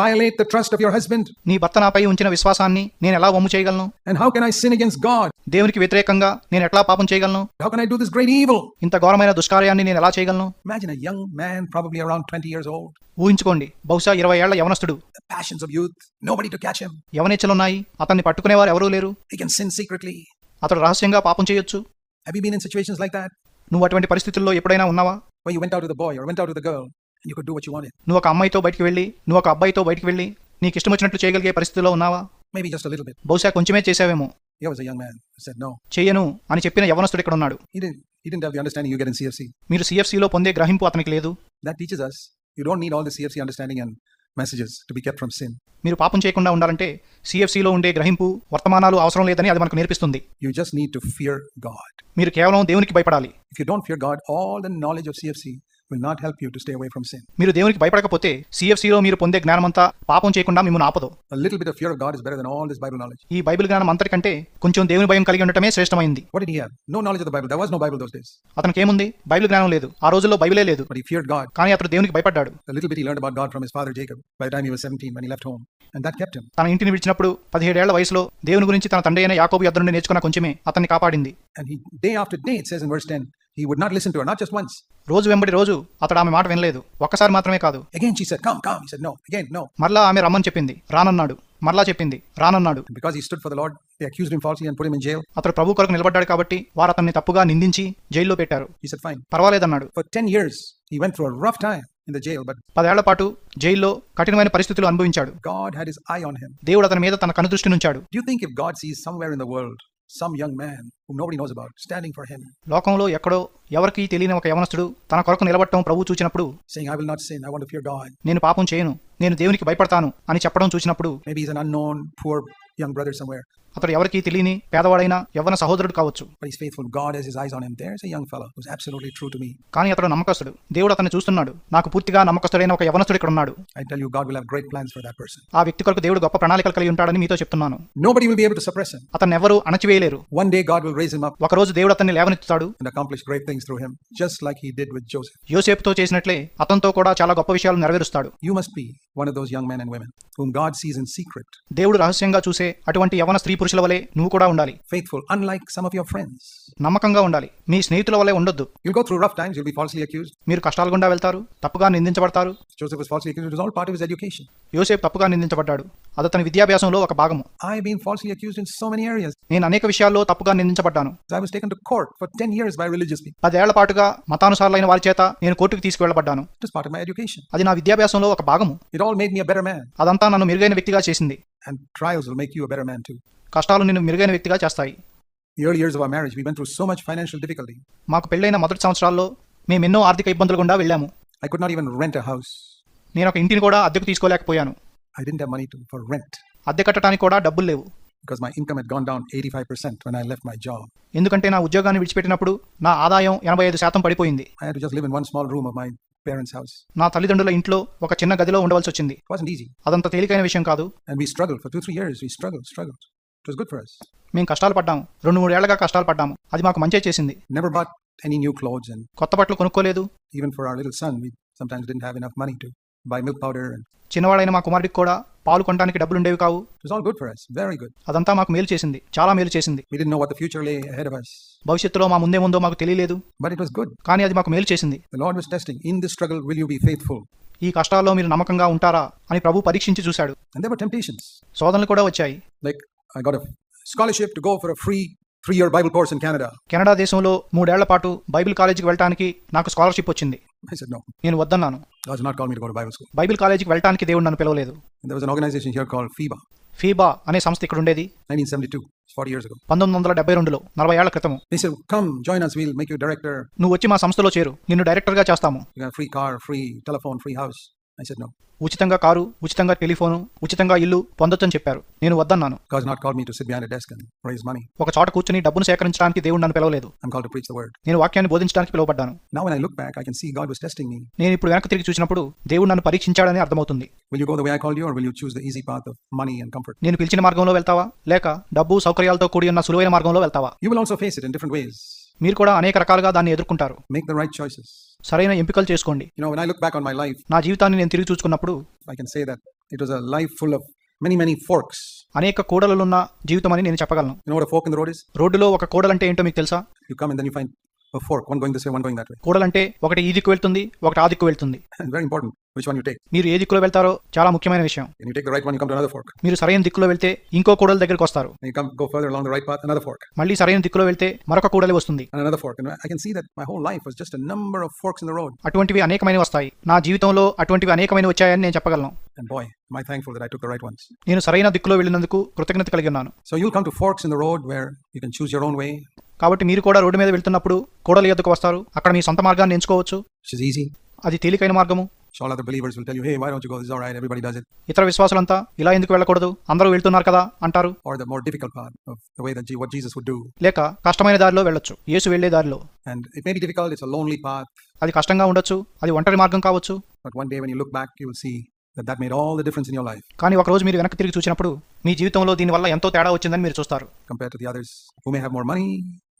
violate the trust of your husband? నీ భర్త నాపై ఉంచిన విశ్వాసాన్ని నేను ఎలా వమ్ము చేయగలను? And how can I sin against God? దేవునికి వ్యతిరేకంగా నేను ఎట్లా పాపం చేయగలను? How can I do this great evil? ఇంత ఘోరమైన దుష్కార్యాన్ని నేను ఎలా చేయగలను? Imagine a young man, probably around 20 years old, ఊహించుకోండి, బహుశా 20 ఏళ్ల యవనస్తుడు. the passions of youth, nobody to catch him. యవనేచ్ఛలున్నాయి, అతన్ని పట్టుకునేవారు ఎవరూ లేరు. He can sin secretly. అతడు రహస్యంగా పాపం చేయొచ్చు. Have you been in situations like that? నువ్వు అటువంటి పరిస్థితుల్లో ఎప్పుడైనా ఉన్నావా? Where you went out with a boy or went out with a girl and you could do what you wanted? నువ్వు ఒక అమ్మాయితో బయటికి వెళ్ళి, నువ్వు ఒక అబ్బాయితో బయటికి వెళ్ళి నీకు ఇష్టం వచ్చినట్లు చేయగలిగే పరిస్థితిలో ఉన్నావా? Maybe just a little bit. బహుశా కొంచెమే చేసావేమో. Here was a young man who said no. చెయ్యను అని చెప్పిన యవనస్తుడు ఇక్కడ ఉన్నాడు. He didn't have the understanding you get in CFC. మీరు CFCలో పొందే గ్రహింపు అతనికి లేదు. That teaches us you don't need all the CFC understanding and messages to be kept from sin. మీరు పాపం చేయకుండా ఉండాలంటే CFCలో ఉండే గ్రహింపు, వర్తమానాలు అవసరం లేదని అది మనకు నేర్పిస్తుంది. You just need to fear God. మీరు కేవలం దేవునికి భయపడాలి. If you don't fear God, all the knowledge of CFC will not help you to stay away from sin. మీరు దేవునికి భయపడకపోతే CFCలో మీరు పొందే జ్ఞానమంతా పాపం చేయకుండా మిమ్మల్ని ఆపదు. A little bit of fear of God is better than all this Bible knowledge. ఈ Bible జ్ఞానం అంతటికంటే కొంచెం దేవుని భయం కలిగి ఉండటమే శ్రేష్టమైంది. What did he have? No knowledge of the Bible. There was no Bible those days. అతనికి ఏముంది? బైబిల్ జ్ఞానం లేదు. ఆ రోజుల్లో బైబిలే లేదు. But he feared God. కానీ అతడు దేవునికి భయపడ్డాడు. A little bit he learned about God from his father Jacob by the time he was 17 when he left home. And that kept him. తన ఇంటిని విడిచినప్పుడు 17 ఏళ్ల వయసులో దేవుని గురించి తన తండ్రి అయిన యాకోబు యొద్ద నుండి నేర్చుకున్న కొంచెమే అతన్ని కాపాడింది. And he, day after day, it says in verse 10, he would not listen to her, not just once. రోజు వెంబడి రోజు అతడు ఆమె మాట వినలేదు. ఒక్కసారి మాత్రమే కాదు. Again she said, come, come. He said, no. Again, no. మరలా ఆమె రమ్మని చెప్పింది, రానన్నాడు. మరలా చెప్పింది, రానన్నాడు. And because he stood for the Lord, they accused him falsely and put him in jail. అతడు ప్రభు కొరకు నిలబడ్డాడు కాబట్టి వారు అతన్ని తప్పుగా నిందించి జైల్లో పెట్టారు. He said, fine. పర్వాలేదన్నాడు. For 10 years, he went through a rough time in the jail, but 10 ఏళ్ల పాటు జైల్లో కఠినమైన పరిస్థితులు అనుభవించాడు. God had his eye on him. దేవుడు అతని మీద తన కనుదృష్టి నుంచాడు. Do you think if God sees somewhere in the world some young man whom nobody knows about standing for him, లోకంలో ఎక్కడో ఎవరికీ తెలియని ఒక యవనస్తుడు తన కొరకు నిలబడటం ప్రభు చూచినప్పుడు, saying, I will not sin, I want to fear God. నేను పాపం చేయను, నేను దేవునికి భయపడతాను అని చెప్పడం చూసినప్పుడు, Maybe he's an unknown, poor young brother somewhere, అతడు ఎవరికీ తెలియని పేదవాడైన యవ్వన సహోదరుడు కావచ్చు. but he's faithful. God has his eyes on him. There's a young fellow who's absolutely true to me. కానీ అతడు నమ్మకస్తుడు. దేవుడు అతన్ని చూస్తున్నాడు. నాకు పూర్తిగా నమ్మకస్తుడైన ఒక యవనస్తుడు ఇక్కడ ఉన్నాడు. I tell you, God will have great plans for that person. ఆ వ్యక్తి కొరకు దేవుడు గొప్ప ప్రణాళికలు కలిగి ఉంటాడని మీతో చెప్తున్నాను. Nobody will be able to suppress him. అతన్ని ఎవరూ అణచివేయలేరు. One day God will raise him up ఒకరోజు దేవుడు అతన్ని లేవనెత్తుతాడు. and accomplish great things through him, just like he did with Joseph. యోసేపుతో చేసినట్లే అతనితో కూడా చాలా గొప్ప విషయాలు నెరవేరుస్తాడు. You must be one of those young men and women whom God sees in secret. దేవుడు రహస్యంగా చూసే అటువంటి యవన స్త్రీ పురుషుల వలె నువ్వు కూడా ఉండాలి. Faithful, unlike some of your friends. నమ్మకంగా ఉండాలి. మీ స్నేహితుల వలె ఉండొద్దు. You'll go through rough times, you'll be falsely accused. మీరు కష్టాల గుండా వెళ్తారు, తప్పుగా నిందించబడతారు. Joseph was falsely accused. It was all part of his education. యోసేపు తప్పుగా నిందించబడ్డాడు. అది అతని విద్యాభ్యాసంలో ఒక భాగము. I've been falsely accused in so many areas. నేను అనేక విషయాల్లో తప్పుగా నిందించబడ్డాను. I was taken to court for 10 years by religious people. 10 ఏళ్ల పాటుగా మతానుసారులైన వారి చేత నేను కోర్టుకు తీసుకువెళ్లబడ్డాను. It was part of my education. అది నా విద్యాభ్యాసంలో ఒక భాగము. It all made me a better man. అదంతా నన్ను మెరుగైన వ్యక్తిగా చేసింది. And trials will make you a better man too. కష్టాలు నిన్ను మెరుగైన వ్యక్తిగా చేస్తాయి. The early years of our marriage, we went through so much financial difficulty. మాకు పెళ్ళైన మొదటి సంవత్సరాల్లో మేమెన్నో ఆర్థిక ఇబ్బందులు గుండా వెళ్ళాము. I could not even rent a house. నేను ఒక ఇంటిని కూడా అద్దెకు తీసుకోలేకపోయాను. I didn't have money for rent అద్దె కట్టడానికి కూడా డబ్బులు లేవు. because my income had gone down 85% when I left my job. ఎందుకంటే నా ఉద్యోగాన్ని విడిచిపెట్టినప్పుడు నా ఆదాయం 85% పడిపోయింది. I had to just live in one small room of my parents' house. నా తల్లిదండ్రుల ఇంట్లో ఒక చిన్న గదిలో ఉండవలసి వచ్చింది. It wasn't easy. అదంత తేలికైన విషయం కాదు. And we struggled for 2-3 years. We struggled. It was good for us. మేము కష్టాలు పడ్డాము. 2-3 ఏళ్లుగా కష్టాలు పడ్డాము. అది మాకు మంచి చేసింది. Never bought any new clothes, and కొత్త బట్టలు కొనుక్కోలేదు. even for our little son, we sometimes didn't have enough money to buy milk powder. And చిన్నవాడైన మా కుమారుడికి కూడా పాలు కొనడానికి డబ్బులు ఉండేవి కావు. it was all good for us. Very good. అదంతా మాకు మేలు చేసింది. చాలా మేలు చేసింది. We didn't know what the future lay ahead of us, భవిష్యత్తులో మా ముందేముందో మాకు తెలియలేదు. but it was good. కానీ అది మాకు మేలు చేసింది. The Lord was testing. In this struggle, will you be faithful? ఈ కష్టాల్లో మీరు నమ్మకంగా ఉంటారా అని ప్రభు పరీక్షించి చూశాడు. And there were temptations. శోధనలు కూడా వచ్చాయి. Like I got a scholarship to go for a free 3-year Bible course in Canada. Canada దేశంలో 3 ఏళ్ల పాటు బైబిల్ కాలేజీకి వెళ్ళడానికి నాకు స్కాలర్షిప్ వచ్చింది. I said no. నేను వద్దన్నాను. God did not call me to go to Bible school. Bible కాలేజీకి వెళ్ళడానికి దేవుడు నన్ను పిలవలేదు. And there was an organization here called FIBA. FIBA అనే సంస్థ ఇక్కడ ఉండేది 1972, 40 years ago. 1972లో 40 ఏళ్ల క్రితము. They said, come, join us, we'll make you director. నువ్వు వచ్చి మా సంస్థలో చేరు, నిన్ను డైరెక్టర్గా చేస్తాము. You got free car, free telephone, free house. I said no. ఉచితంగా కారు, ఉచితంగా టెలిఫోను, ఉచితంగా ఇల్లు పొందొచ్చని చెప్పారు. నేను వద్దన్నాను. God's not called me to sit behind a desk and raise money. ఒక చోట కూర్చుని డబ్బును సేకరించడానికి దేవుడు నన్ను పిలవలేదు. I'm called to preach the word. నేను వాక్యాన్ని బోధించడానికి పిలువబడ్డాను. Now when I look back, I can see God was testing me. నేను ఇప్పుడు వెనక్కి తిరిగి చూసినప్పుడు దేవుడు నన్ను పరీక్షించాడని అర్థమవుతుంది. Will you go the way I called you, or will you choose the easy path of money and comfort? నేను పిలిచిన మార్గంలో వెళ్తావా, లేక డబ్బు సౌకర్యాలతో కూడి ఉన్న సులువైన మార్గంలో వెళ్తావా? You will also face it in different ways. మీరు కూడా అనేక రకాలుగా దాన్ని ఎదుర్కొంటారు. Make the right choices. సరైన ఎంపికలు చేసుకోండి. You know, when I look back on my life, నా జీవితాన్ని నేను తిరిగి చూసుకున్నప్పుడు I can say that it was a life full of many forks. అనేక కూడలున్న జీవితం అని నేను చెప్పగలను. You know what a fork in the road is? రోడ్డులో ఒక కూడలంటే ఏంటో మీకు తెలుసా? You come and then you find a fork, one going this way, one going that way. కూడలంటే ఒకటి ఈ దిక్కు వెళ్తుంది, ఒకటి ఆ దిక్కు వెళ్తుంది. And very important which one you take. మీరు ఏ దిక్కులో వెళ్తారో చాలా ముఖ్యమైన విషయం. When you take the right one, you come to another fork. మీరు సరైన దిక్కులో వెళ్తే ఇంకో కూడలి దగ్గరికి వస్తారు. And you go further along the right path, another fork. మళ్ళీ సరైన దిక్కులో వెళ్తే మరొక కూడలి వస్తుంది. And another fork. And I can see that my whole life was just a number of forks in the road. అటువంటివి అనేకమైనవి వస్తాయి. నా జీవితంలో అటువంటివి అనేకమైనవి వచ్చాయని నేను చెప్పగలను. And boy, am I thankful that I took the right ones. నేను సరైన దిక్కులో వెళ్ళినందుకు కృతజ్ఞత కలిగి ఉన్నాను. So you'll come to forks in the road where you can choose your own way. కాబట్టి మీరు కూడా రోడ్డు మీద వెళ్తున్నప్పుడు కూడలి ఎద్దుకు వస్తారు. అక్కడ మీ సొంత మార్గాన్ని ఎంచుకోవచ్చు. Which is easy. అది తేలికైన మార్గము. So all other believers will tell you, hey, why don't you go? This is all right. Everybody does it. ఇతర విశ్వాసులంతా ఇలా ఎందుకు వెళ్ళకూడదు, అందరూ వెళ్తున్నారు కదా అంటారు. Or the more difficult path of the way that what Jesus would do. లేక కష్టమైన దారిలో వెళ్ళొచ్చు, యేసు వెళ్లే దారిలో. And it may be difficult. It's a lonely path. అది కష్టంగా ఉండొచ్చు, అది ఒంటరి మార్గం కావచ్చు. But one day when you look back, you will see that made all the difference in your life. కానీ ఒక రోజు మీరు వెనక్కి తిరిగి చూసినప్పుడు మీ జీవితంలో దీనివల్ల ఎంతో తేడా వచ్చిందని మీరు చూస్తారు. Compared to the others who may have more money,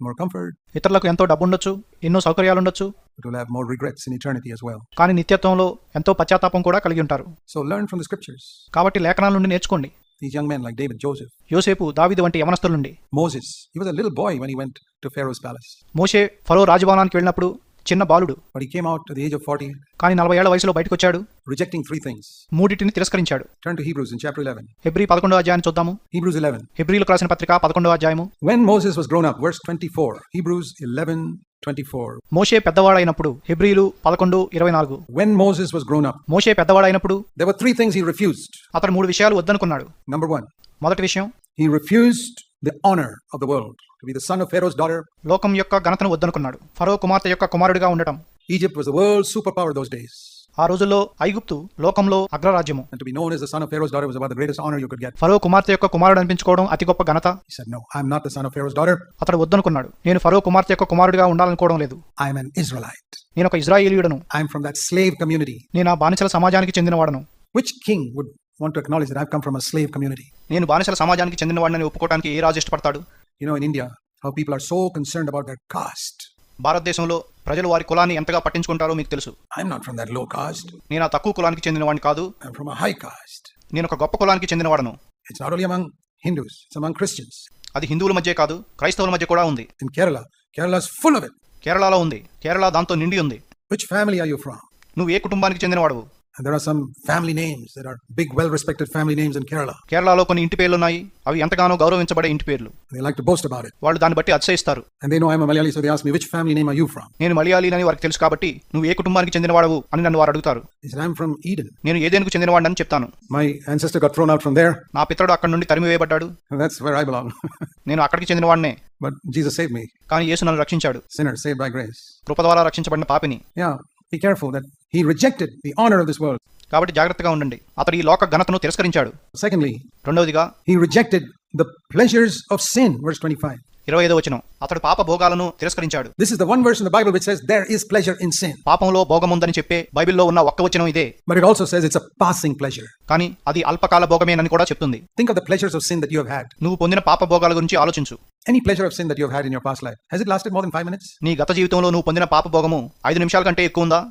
more comfort. ఇతరులకు ఎంతో డబ్బు ఉండొచ్చు, ఎన్నో సౌకర్యాలు ఉండొచ్చు. But will have more regrets in eternity as well. కానీ నిత్యత్వంలో ఎంతో పశ్చాత్తాపం కూడా కలిగి ఉంటారు. So learn from the scriptures. కాబట్టి లేఖనాల నుండి నేర్చుకోండి. These young men like David, Joseph. యోసేపు, దావీదు వంటి యవనస్తుల నుండి. Moses, he was a little boy when he went to Pharaoh's palace. మోషే ఫరో రాజభవనానికి వెళ్ళినప్పుడు చిన్న బాలుడు. But he came out at the age of 40. కానీ 40 ఏళ్ల వయసులో బయటకు వచ్చాడు. Rejecting three things. మూడిటిని తిరస్కరించాడు. Turn to Hebrews in chapter 11. హెబ్రీ 11వ అధ్యాయాన్ని చూద్దాము. Hebrews 11. హెబ్రీలకు రాసిన పత్రిక 11వ అధ్యాయము. When Moses was grown up, verse 24. Hebrews 11:24. Moshe పెద్దవాడైనప్పుడు. హెబ్రీలు 11:24. When Moses was grown up, Moshe పెద్దవాడైనప్పుడు there were three things he refused. అతడు 3 విషయాలు వద్దనుకున్నాడు. Number one, మొదటి విషయం, he refused the honor of the world, to be the son of Pharaoh's daughter. లోకం యొక్క ఘనతను వద్దనుకున్నాడు. ఫరో కుమార్తె యొక్క కుమారుడిగా ఉండటం. Egypt was the world's superpower those days. ఆ రోజుల్లో ఐగుప్తు లోకంలో అగ్రరాజ్యము. And to be known as the son of Pharaoh's daughter was about the greatest honor you could get. ఫరో కుమార్తె యొక్క కుమారుడు అనిపించుకోవడం అతి గొప్ప ఘనత. He said, no, I'm not the son of Pharaoh's daughter. అతడు వద్దనుకున్నాడు. నేను ఫరో కుమార్తె యొక్క కుమారుడిగా ఉండాలనుకోవడం లేదు. I'm an Israelite. నేను ఒక ఇజ్రాయేలీయుడను. I'm from that slave community. నేను ఆ బానిసల సమాజానికి చెందినవాడను. Which king would want to acknowledge that I've come from a slave community? నేను బానిసల సమాజానికి చెందినవాడిని ఒప్పుకోవడానికి ఏ రాజు ఇష్టపడతాడు? You know, in India, how people are so concerned about their caste. భారతదేశంలో ప్రజలు వారి కులాన్ని ఎంతగా పట్టించుకుంటారో మీకు తెలుసు. I'm not from that low caste. నేను ఆ తక్కువ కులానికి చెందినవాడిని కాదు. I'm from a high caste. నేను ఒక గొప్ప కులానికి చెందినవాడను. It's not only among Hindus, it's among Christians. అది హిందువుల మధ్య కాదు, క్రైస్తవుల మధ్య కూడా ఉంది. In Kerala's full of it. కేరళలో ఉంది. కేరళ దాంతో నిండి ఉంది. Which family are you from? నువ్వు ఏ కుటుంబానికి చెందినవాడు? And there are some family names that are big, well-respected family names in Kerala. కేరళలో కొన్ని ఇంటి పేర్లు ఉన్నాయి. అవి ఎంతగానో గౌరవించబడే ఇంటి పేర్లు. They like to boast about it. వాళ్ళు దాన్ని బట్టి అతిశయిస్తారు. And they know I'm a Malayali, so they ask me, which family name are you from? నేను మలయాళీని వారికి తెలుసు కాబట్టి నువ్వు ఏ కుటుంబానికి చెందినవాడవు అని నన్ను వారు అడుగుతారు. I said, I'm from Eden. నేను ఏదెనుకు చెందినవాడిని చెప్తాను. My ancestor got thrown out from there. నా పితరుడు అక్కడి నుండి తరిమివేయబడ్డాడు. And that's where I belong. నేను అక్కడికి చెందినవాడినే. But Jesus saved me. కానీ యేసు నన్ను రక్షించాడు. Sinner saved by grace. కృప ద్వారా రక్షించబడిన పాపిని. Yeah, be careful that he rejected the honor of this world. కాబట్టి జాగ్రత్తగా ఉండండి. అతడు ఈ లోక ఘనతను తిరస్కరించాడు. Secondly, రెండవదిగా he rejected the pleasures of sin, verse 25. 25వ వచనం, అతడు పాప భోగాలను తిరస్కరించాడు. This is the one verse in the Bible which says there is pleasure in sin. పాపంలో భోగం ఉందని చెప్పే బైబిల్లో ఉన్న ఒక్క వచనం ఇదే. But it also says it's a passing pleasure. కానీ అది అల్పకాల భోగమేనని కూడా చెప్తుంది. Think of the pleasures of sin that you have had. నువ్వు పొందిన పాప భోగాల గురించి ఆలోచించు. Any pleasure of sin that you have had in your past life, has it lasted more than 5 minutes? నీ గత జీవితంలో నువ్వు పొందిన పాప భోగము 5 నిమిషాల కంటే ఎక్కువ ఉందా?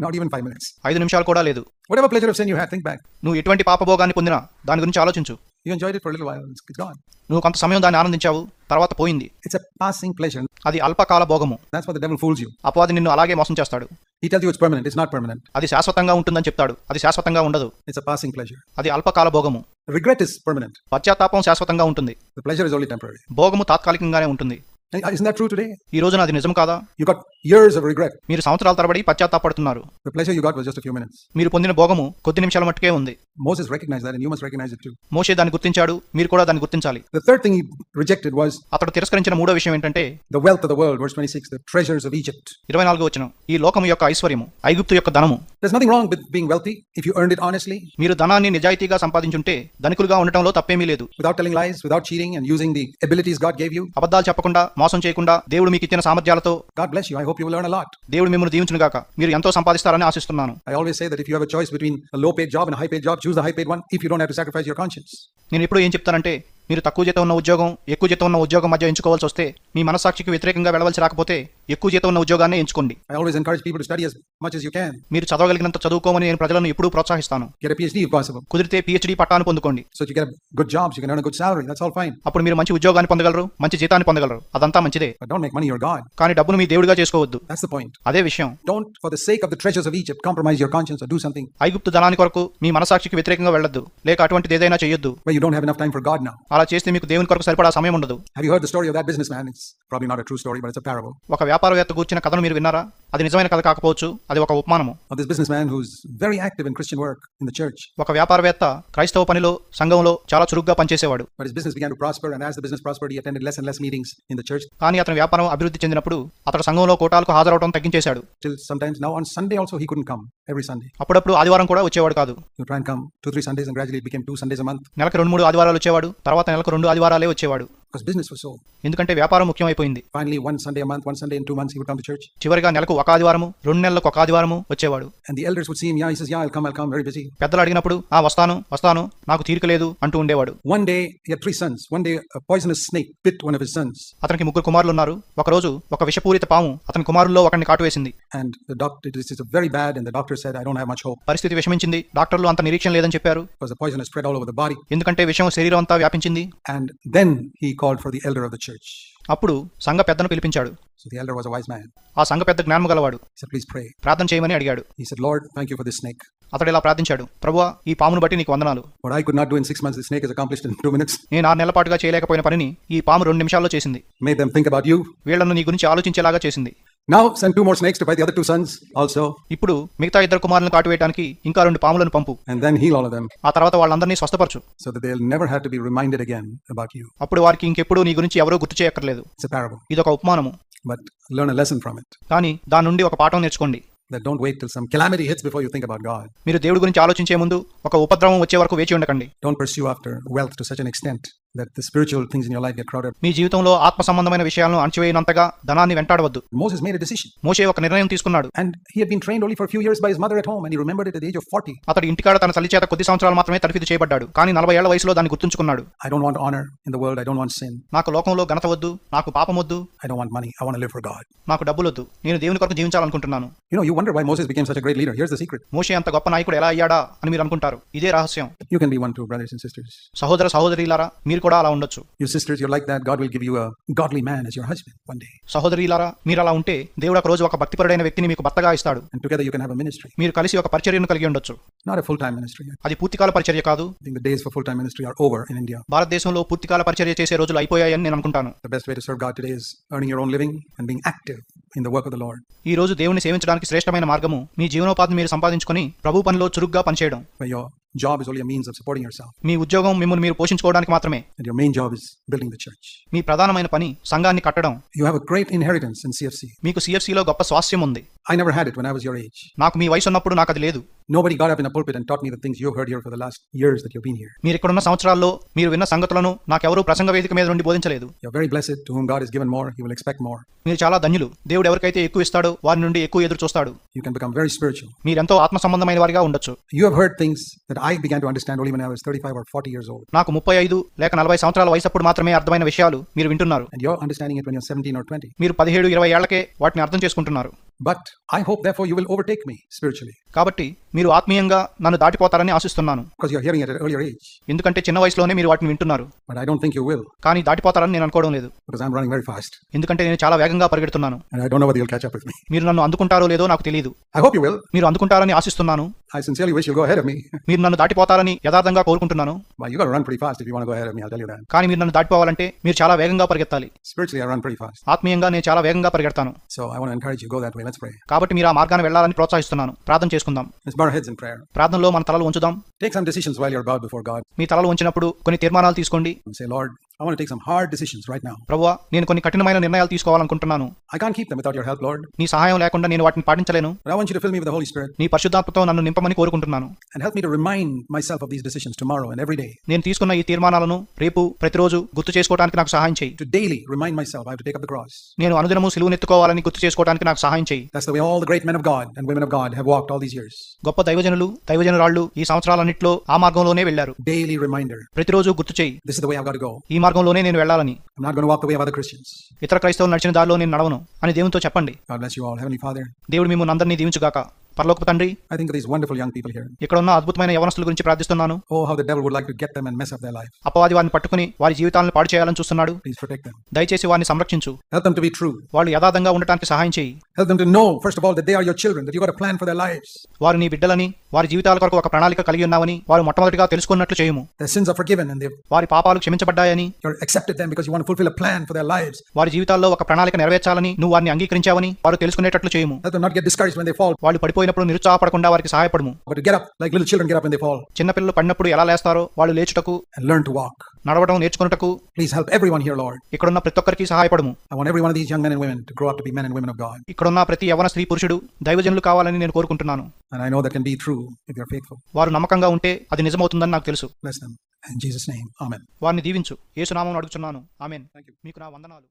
Not even 5 minutes. 5 నిమిషాలు కూడా లేదు. Whatever pleasure of sin you had, think back. నువ్వు ఎటువంటి పాప భోగాన్ని పొందినా దాని గురించి ఆలోచించు. You enjoyed it for a little while, it's gone. నువ్వు కొంత సమయం దాన్ని ఆనందించావు, తర్వాత పోయింది. It's a passing pleasure. అది అల్పకాల భోగము. That's why the devil fools you. అపవాది నిన్ను అలాగే మోసం చేస్తాడు. He tells you it's permanent. It's not permanent. అది శాశ్వతంగా ఉంటుందని చెప్తాడు. అది శాశ్వతంగా ఉండదు. It's a passing pleasure. అది అల్పకాల భోగము. Regret is permanent. పశ్చాత్తాపం శాశ్వతంగా ఉంటుంది. The pleasure is only temporary. భోగము తాత్కాలికంగానే ఉంటుంది. Isn't that true today? ఈ రోజున అది నిజం కాదా? You got years of regret. మీరు సంవత్సరాల తరబడి పశ్చాత్తాపడుతున్నారు. The pleasure you got was just a few minutes. మీరు పొందిన భోగము కొద్ది నిమిషాల మట్టుకే ఉంది. Moses recognized that, and you must recognize it too. మోషే దాన్ని గుర్తించాడు, మీరు కూడా దాన్ని గుర్తించాలి. The third thing he rejected was అతడు తిరస్కరించిన మూడో విషయం ఏంటంటే the wealth of the world, verse 26, the treasures of Egypt. 24వ వచనం, ఈ లోకము యొక్క ఐశ్వర్యము, ఐగుప్తు యొక్క ధనము. There's nothing wrong with being wealthy if you earned it honestly, మీరు ధనాన్ని నిజాయితీగా సంపాదించుంటే ధనికులుగా ఉండటంలో తప్పేమీ లేదు. without telling lies, without cheating, and using the abilities God gave you. అబద్ధాలు చెప్పకుండా, మోసం చేయకుండా, దేవుడు మీకు ఇచ్చిన సామర్థ్యాలతో. God bless you. I hope you will learn a lot. దేవుడు మిమ్మల్ని దీవించునుగాక. మీరు ఎంతో సంపాదిస్తారని ఆశిస్తున్నాను. I always say that if you have a choice between a low paid job and a high paid job, choose the high paid one if you don't have to sacrifice your conscience. నేను ఎప్పుడు ఏం చెప్తానంటే, మీరు తక్కువ జీతం ఉన్న ఉద్యోగం, ఎక్కువ జీతం ఉన్న ఉద్యోగం మధ్య ఎంచుకోవాల్సి వస్తే, మీ మనస్సాక్షికి వ్యతిరేకంగా వెళ్ళవలసి రాకపోతే ఎక్కువ జీతం ఉన్న ఉద్యోగాన్ని ఎంచుకోండి. I always encourage people to study as much as you can. మీరు చదవగలిగినంత చదువుకోమని నేను ప్రజలను ఎప్పుడూ ప్రోత్సహిస్తాను. Get a PhD if possible, కుదిరితే PhD పట్టాను పొందుకోండి. so that you get a good job, so you can earn a good salary. That's all fine. అప్పుడు మీరు మంచి ఉద్యోగాన్ని పొందగలరు, మంచి జీతాన్ని పొందగలరు. అదంతా మంచిదే. But don't make money your God. కానీ డబ్బును మీ దేవుడిగా చేసుకోవద్దు. That's the point. అదే విషయం. Don't, for the sake of the treasures of Egypt, compromise your conscience or do something ఐగుప్తు ధనాని కొరకు మీ మనసాక్షికి వ్యతిరేకంగా వెళ్ళొద్దు, లేక అటువంటిది ఏదైనా చేయొద్దు. where you don't have enough time for God now. అలా చేస్తే మీకు దేవుని కొరకు సరిపడా సమయం ఉండదు. Have you heard the story of that businessman? It's probably not a true story, but it's a parable. ఒక వ్యాపారవేత్త గూర్చిన కథను మీరు విన్నారా? అది నిజమైన కథ కాకపోవచ్చు, అది ఒక ఉపమానము. Of this businessman who's very active in Christian work in the church. ఒక వ్యాపారవేత్త క్రైస్తవ పనిలో, సంఘంలో చాలా చురుగ్గా పనిచేసేవాడు. But his business began to prosper, and as the business prospered, he attended less and less meetings in the church. కానీ అతని వ్యాపారం అభివృద్ధి చెందినప్పుడు అతడు సంఘంలో కూటాలకు హాజరవడం తగ్గించేశాడు. Till sometimes now on Sunday also he couldn't come every Sunday. అప్పుడప్పుడు ఆదివారం కూడా వచ్చేవాడు కాదు. He would try and come 2-3 Sundays, and gradually it became 2 Sundays a month. నెలకు 2-3 ఆదివారాలు వచ్చేవాడు, తర్వాత నెలకు 2 ఆదివారాలే వచ్చేవాడు. Because business was so. ఎందుకంటే వ్యాపారం ముఖ్యమైపోయింది. Finally, 1 Sunday a month, 1 Sunday in 2 months, he would come to church. చివరిగా నెలకు ఒక ఆదివారము, 2 నెలలకు ఒక ఆదివారము వచ్చేవాడు. And the elders would see him. Yeah, he says, yeah, I'll come, very busy. పెద్దలు అడిగినప్పుడు, వస్తాను, నాకు తీరిక లేదు అంటూ ఉండేవాడు. One day, he had 3 sons. One day, a poisonous snake bit one of his sons. అతనికి 3 కుమారులు ఉన్నారు. ఒకరోజు ఒక విషపూరిత పాము అతని కుమారుల్లో ఒకరిని కాటువేసింది. And the doctor, this is very bad, and the doctor said, I don't have much hope. పరిస్థితి విషమించింది. డాక్టర్లు అంత నిరీక్షణ లేదని చెప్పారు. Because the poison has spread all over the body. ఎందుకంటే విషం శరీరం అంతా వ్యాపించింది. And then he called for the elder of the church. అప్పుడు సంఘ పెద్దను పిలిపించాడు. So the elder was a wise man. ఆ సంఘ పెద్ద జ్ఞానము గలవాడు. He said, please pray. ప్రార్థన చేయమని అడిగాడు. He said, Lord, thank you for this snake. అతడు ఇలా ప్రార్థించాడు, ప్రభువా, ఈ పామును బట్టి నీకు వందనాలు. What I could not do in 6 months, the snake has accomplished in 2 minutes. నేను 6 నెలల పాటుగా చేయలేకపోయిన పనిని ఈ పాము 2 నిమిషాల్లో చేసింది. Made them think about you. వీళ్లను నీ గురించి ఆలోచించేలాగా చేసింది. Now send 2 more snakes to bite the other 2 sons also. ఇప్పుడు మిగతా 2 కుమారులను కాటువేయడానికి ఇంకా 2 పాములను పంపు. And then heal all of them. ఆ తర్వాత వాళ్ళందరినీ స్వస్థపరచు. So that they'll never have to be reminded again about you. అప్పుడు వారికి ఇంకెప్పుడు నీ గురించి ఎవరూ గుర్తు చేయక్కర్లేదు. It's a parable. ఇదొక ఉపమానము. But learn a lesson from it. కానీ దాని నుండి ఒక పాఠం నేర్చుకోండి. That don't wait till some calamity hits before you think about God. మీరు దేవుడి గురించి ఆలోచించే ముందు ఒక ఉపద్రవం వచ్చే వరకు వేచి ఉండకండి. Don't pursue after wealth to such an extent that the spiritual things in your life get crowded. మీ జీవితంలో ఆత్మ సంబంధమైన విషయాలను అణచివేయనంతగా ధనాన్ని వెంటాడవద్దు. Moses made a decision. మోషే ఒక నిర్ణయం తీసుకున్నాడు. And he had been trained only for a few years by his mother at home, and he remembered it at the age of 40. అతడు ఇంటికాడ తన తల్లి చేత కొద్ది సంవత్సరాలు మాత్రమే తర్ఫీదు చేయబడ్డాడు. కానీ 40 ఏళ్ల వయసులో దాన్ని గుర్తుంచుకున్నాడు. I don't want honor in the world. I don't want sin. నాకు లోకంలో ఘనత వద్దు, నాకు పాపం వద్దు. I don't want money. I want to live for God. నాకు డబ్బులొద్దు, నేను దేవుని కొరకు జీవించాలనుకుంటున్నాను. You know, you wonder why Moses became such a great leader. Here's the secret. మోషే అంత గొప్ప నాయకుడు ఎలా అయ్యాడా అని మీరు అనుకుంటారు. ఇదే రహస్యం. You can be one too, brothers and sisters. సహోదర సహోదరీలారా, మీరు కూడా అలా ఉండొచ్చు. You sisters, you're like that. God will give you a godly man as your husband one day. సహోదరీలారా, మీరు అలా ఉంటే దేవుడు ఒక రోజు ఒక భక్తిపరుడైన వ్యక్తిని మీకు భర్తగా ఇస్తాడు. And together you can have a ministry. మీరు కలిసి ఒక పరిచర్యను కలిగి ఉండొచ్చు. Not a full-time ministry. అది పూర్తికాల పరిచర్య కాదు. I think the days for full-time ministry are over in India. భారతదేశంలో పూర్తికాల పరిచర్య చేసే రోజులు అయిపోయాయని నేను అనుకుంటాను. The best way to serve God today is earning your own living and being active in the work of the Lord. ఈ రోజు దేవుని సేవించడానికి శ్రేష్టమైన మార్గము మీ జీవనోపాధిని మీరు సంపాదించుకొని ప్రభు పనిలో చురుగ్గా పనిచేయడం. Where your job is only a means of supporting yourself. మీ ఉద్యోగం మిమ్మల్ని మీరు పోషించుకోవడానికి మాత్రమే. And your main job is building the church. మీ ప్రధానమైన పని సంఘాన్ని కట్టడం. You have a great inheritance in CFC. మీకు CFCలో గొప్ప స్వాస్థ్యం ఉంది. I never had it when I was your age. నాకు మీ వయసు ఉన్నప్పుడు నాకు అది లేదు. Nobody got up in a pulpit and taught me the things you've heard here for the last years that you've been here. మీరు ఇక్కడున్న సంవత్సరాల్లో మీరు విన్న సంగతులను నాకెవరూ ప్రసంగ వేదిక మీద నుండి బోధించలేదు. You're very blessed. To whom God has given more, he will expect more. మీరు చాలా ధన్యులు. దేవుడు ఎవరికైతే ఎక్కువ ఇస్తాడో వారి నుండి ఎక్కువ ఎదురు చూస్తాడు. You can become very spiritual. మీరెంతో ఆత్మ సంబంధమైన వారిగా ఉండొచ్చు. You have heard things that I began to understand only when I was 35 or 40 years old. నాకు 35 లేక 40 సంవత్సరాల వయసప్పుడు మాత్రమే అర్థమైన విషయాలు మీరు వింటున్నారు. And you're understanding it when you're 17 or 20. మీరు 17-20 ఏళ్లకే వాటిని అర్థం చేసుకుంటున్నారు. But I hope therefore you will overtake me spiritually. కాబట్టి మీరు ఆత్మీయంగా నన్ను దాటిపోతారని ఆశిస్తున్నాను. Because you're hearing it at an earlier age. ఎందుకంటే చిన్న వయసులోనే మీరు వాటిని వింటున్నారు. But I don't think you will. కానీ దాటిపోతారని నేను అనుకోవడం లేదు. Because I'm running very fast. ఎందుకంటే నేను చాలా వేగంగా పరిగెడుతున్నాను. And I don't know whether you'll catch up with me. మీరు నన్ను అందుకుంటారో లేదో నాకు తెలియదు. I hope you will. మీరు అందుకుంటారని ఆశిస్తున్నాను. I sincerely wish you'll go ahead of me. మీరు నన్ను దాటిపోతారని యథార్థంగా కోరుకుంటున్నాను. But you got to run pretty fast if you want to go ahead of me. I'll tell you that. కానీ మీరు నన్ను దాటిపోవాలంటే మీరు చాలా వేగంగా పరిగెత్తాలి. Spiritually, I run pretty fast. ఆత్మీయంగా నేను చాలా వేగంగా పరిగెడతాను. So I want to encourage you. Go that way. Let's pray. కాబట్టి మీరు ఆ మార్గాన్ని వెళ్ళాలని ప్రోత్సహిస్తున్నాను. ప్రార్థన చేసుకుందాం. Let's bow our heads in prayer. ప్రార్థనలో మన తలలు ఉంచుదాం. Take some decisions while you're bowed before God. మీ తలలు ఉంచినప్పుడు కొన్ని తీర్మానాలు తీసుకోండి. And say, Lord, I want to take some hard decisions right now. ప్రభువా, నేను కొన్ని కఠినమైన నిర్ణయాలు తీసుకోవాలనుకుంటున్నాను. I can't keep them without your help, Lord. నీ సహాయం లేకుండా నేను వాటిని పాటించలేను. But I want you to fill me with the Holy Spirit నీ పరిశుద్ధాత్మతో నన్ను నింపమని కోరుకుంటున్నాను. and help me to remind myself of these decisions tomorrow and every day. నేను తీసుకున్న ఈ తీర్మానాలను రేపు ప్రతిరోజు గుర్తు చేసుకోవడానికి నాకు సహాయం చేయి. To daily remind myself I have to take up the cross. నేను అనుదినము సిలువనెత్తుకోవాలని గుర్తు చేసుకోవడానికి నాకు సహాయం చేయి. That's the way all the great men of God and women of God have walked all these years. గొప్ప దైవజనులు దైవజనురాళ్ళు ఈ సంవత్సరాలన్నిట్లో ఆ మార్గంలోనే వెళ్లారు. Daily reminder. ప్రతిరోజు గుర్తు చేయి. This is the way I've got to go. ఈ మార్గంలోనే నేను వెళ్ళాలని. I'm not going to walk the way of other Christians. ఇతర క్రైస్తవులు నడిచిన దారిలో నేను నడవను అని దేవునితో చెప్పండి. God bless you all. Heavenly Father, దేవుడు మిమ్మల్ని అందరినీ దీవించుగాక. పరలోకపు తండ్రి, I think of these wonderful young people here. ఇక్కడ ఉన్న అద్భుతమైన యవనస్తుల గురించి ప్రార్థిస్తున్నాను. Oh, how the devil would like to get them and mess up their life. అపవాది వారిని పట్టుకుని వారి జీవితాలను పాడు చేయాలని చూస్తున్నాడు. Please protect them. దయచేసి వారిని సంరక్షించు. Help them to be true. వాళ్ళు యథార్థంగా ఉండటానికి సహాయం చేయి. Help them to know, first of all, that they are your children, that you got a plan for their lives. వారు నీ బిడ్డలని, వారి జీవితాల కొరకు ఒక ప్రణాళిక కలిగి ఉన్నావని వారు మొట్టమొదటిగా తెలుసుకున్నట్లు చేయుము. Their sins are forgiven and వారి పాపాలు క్షమించబడ్డాయని, you're accepted them because you want to fulfill a plan for their lives. వారి జీవితాల్లో ఒక ప్రణాళిక నెరవేర్చాలని నువ్వు వారిని అంగీకరించావని వారు తెలుసుకునేటట్లు చేయుము. Help them not get discouraged when they fall, వాళ్ళు పడిపోయినప్పుడు నిరుత్సాహపడకుండా వారికి సహాయపడము. but to get up like little children get up when they fall చిన్నపిల్లలు పడినప్పుడు ఎలా లేస్తారో వాళ్ళు లేచుటకు, and learn to walk. నడవడం నేర్చుకున్నటకు Please help everyone here, Lord. ఇక్కడున్న ప్రతి ఒక్కరికి సహాయపడము. I want every one of these young men and women to grow up to be men and women of God. ఇక్కడున్న ప్రతి యవన స్త్రీ పురుషుడు దైవజనులు కావాలని నేను కోరుకుంటున్నాను. And I know that can be true if you're faithful. వారు నమ్మకంగా ఉంటే అది నిజమవుతుందని నాకు తెలుసు. Bless them. In Jesus' name, amen. వారిని దీవించు. యేసు నామమున అడుగుచున్నాను. ఆమేన్. Thank you. మీకు నా వందనాలు.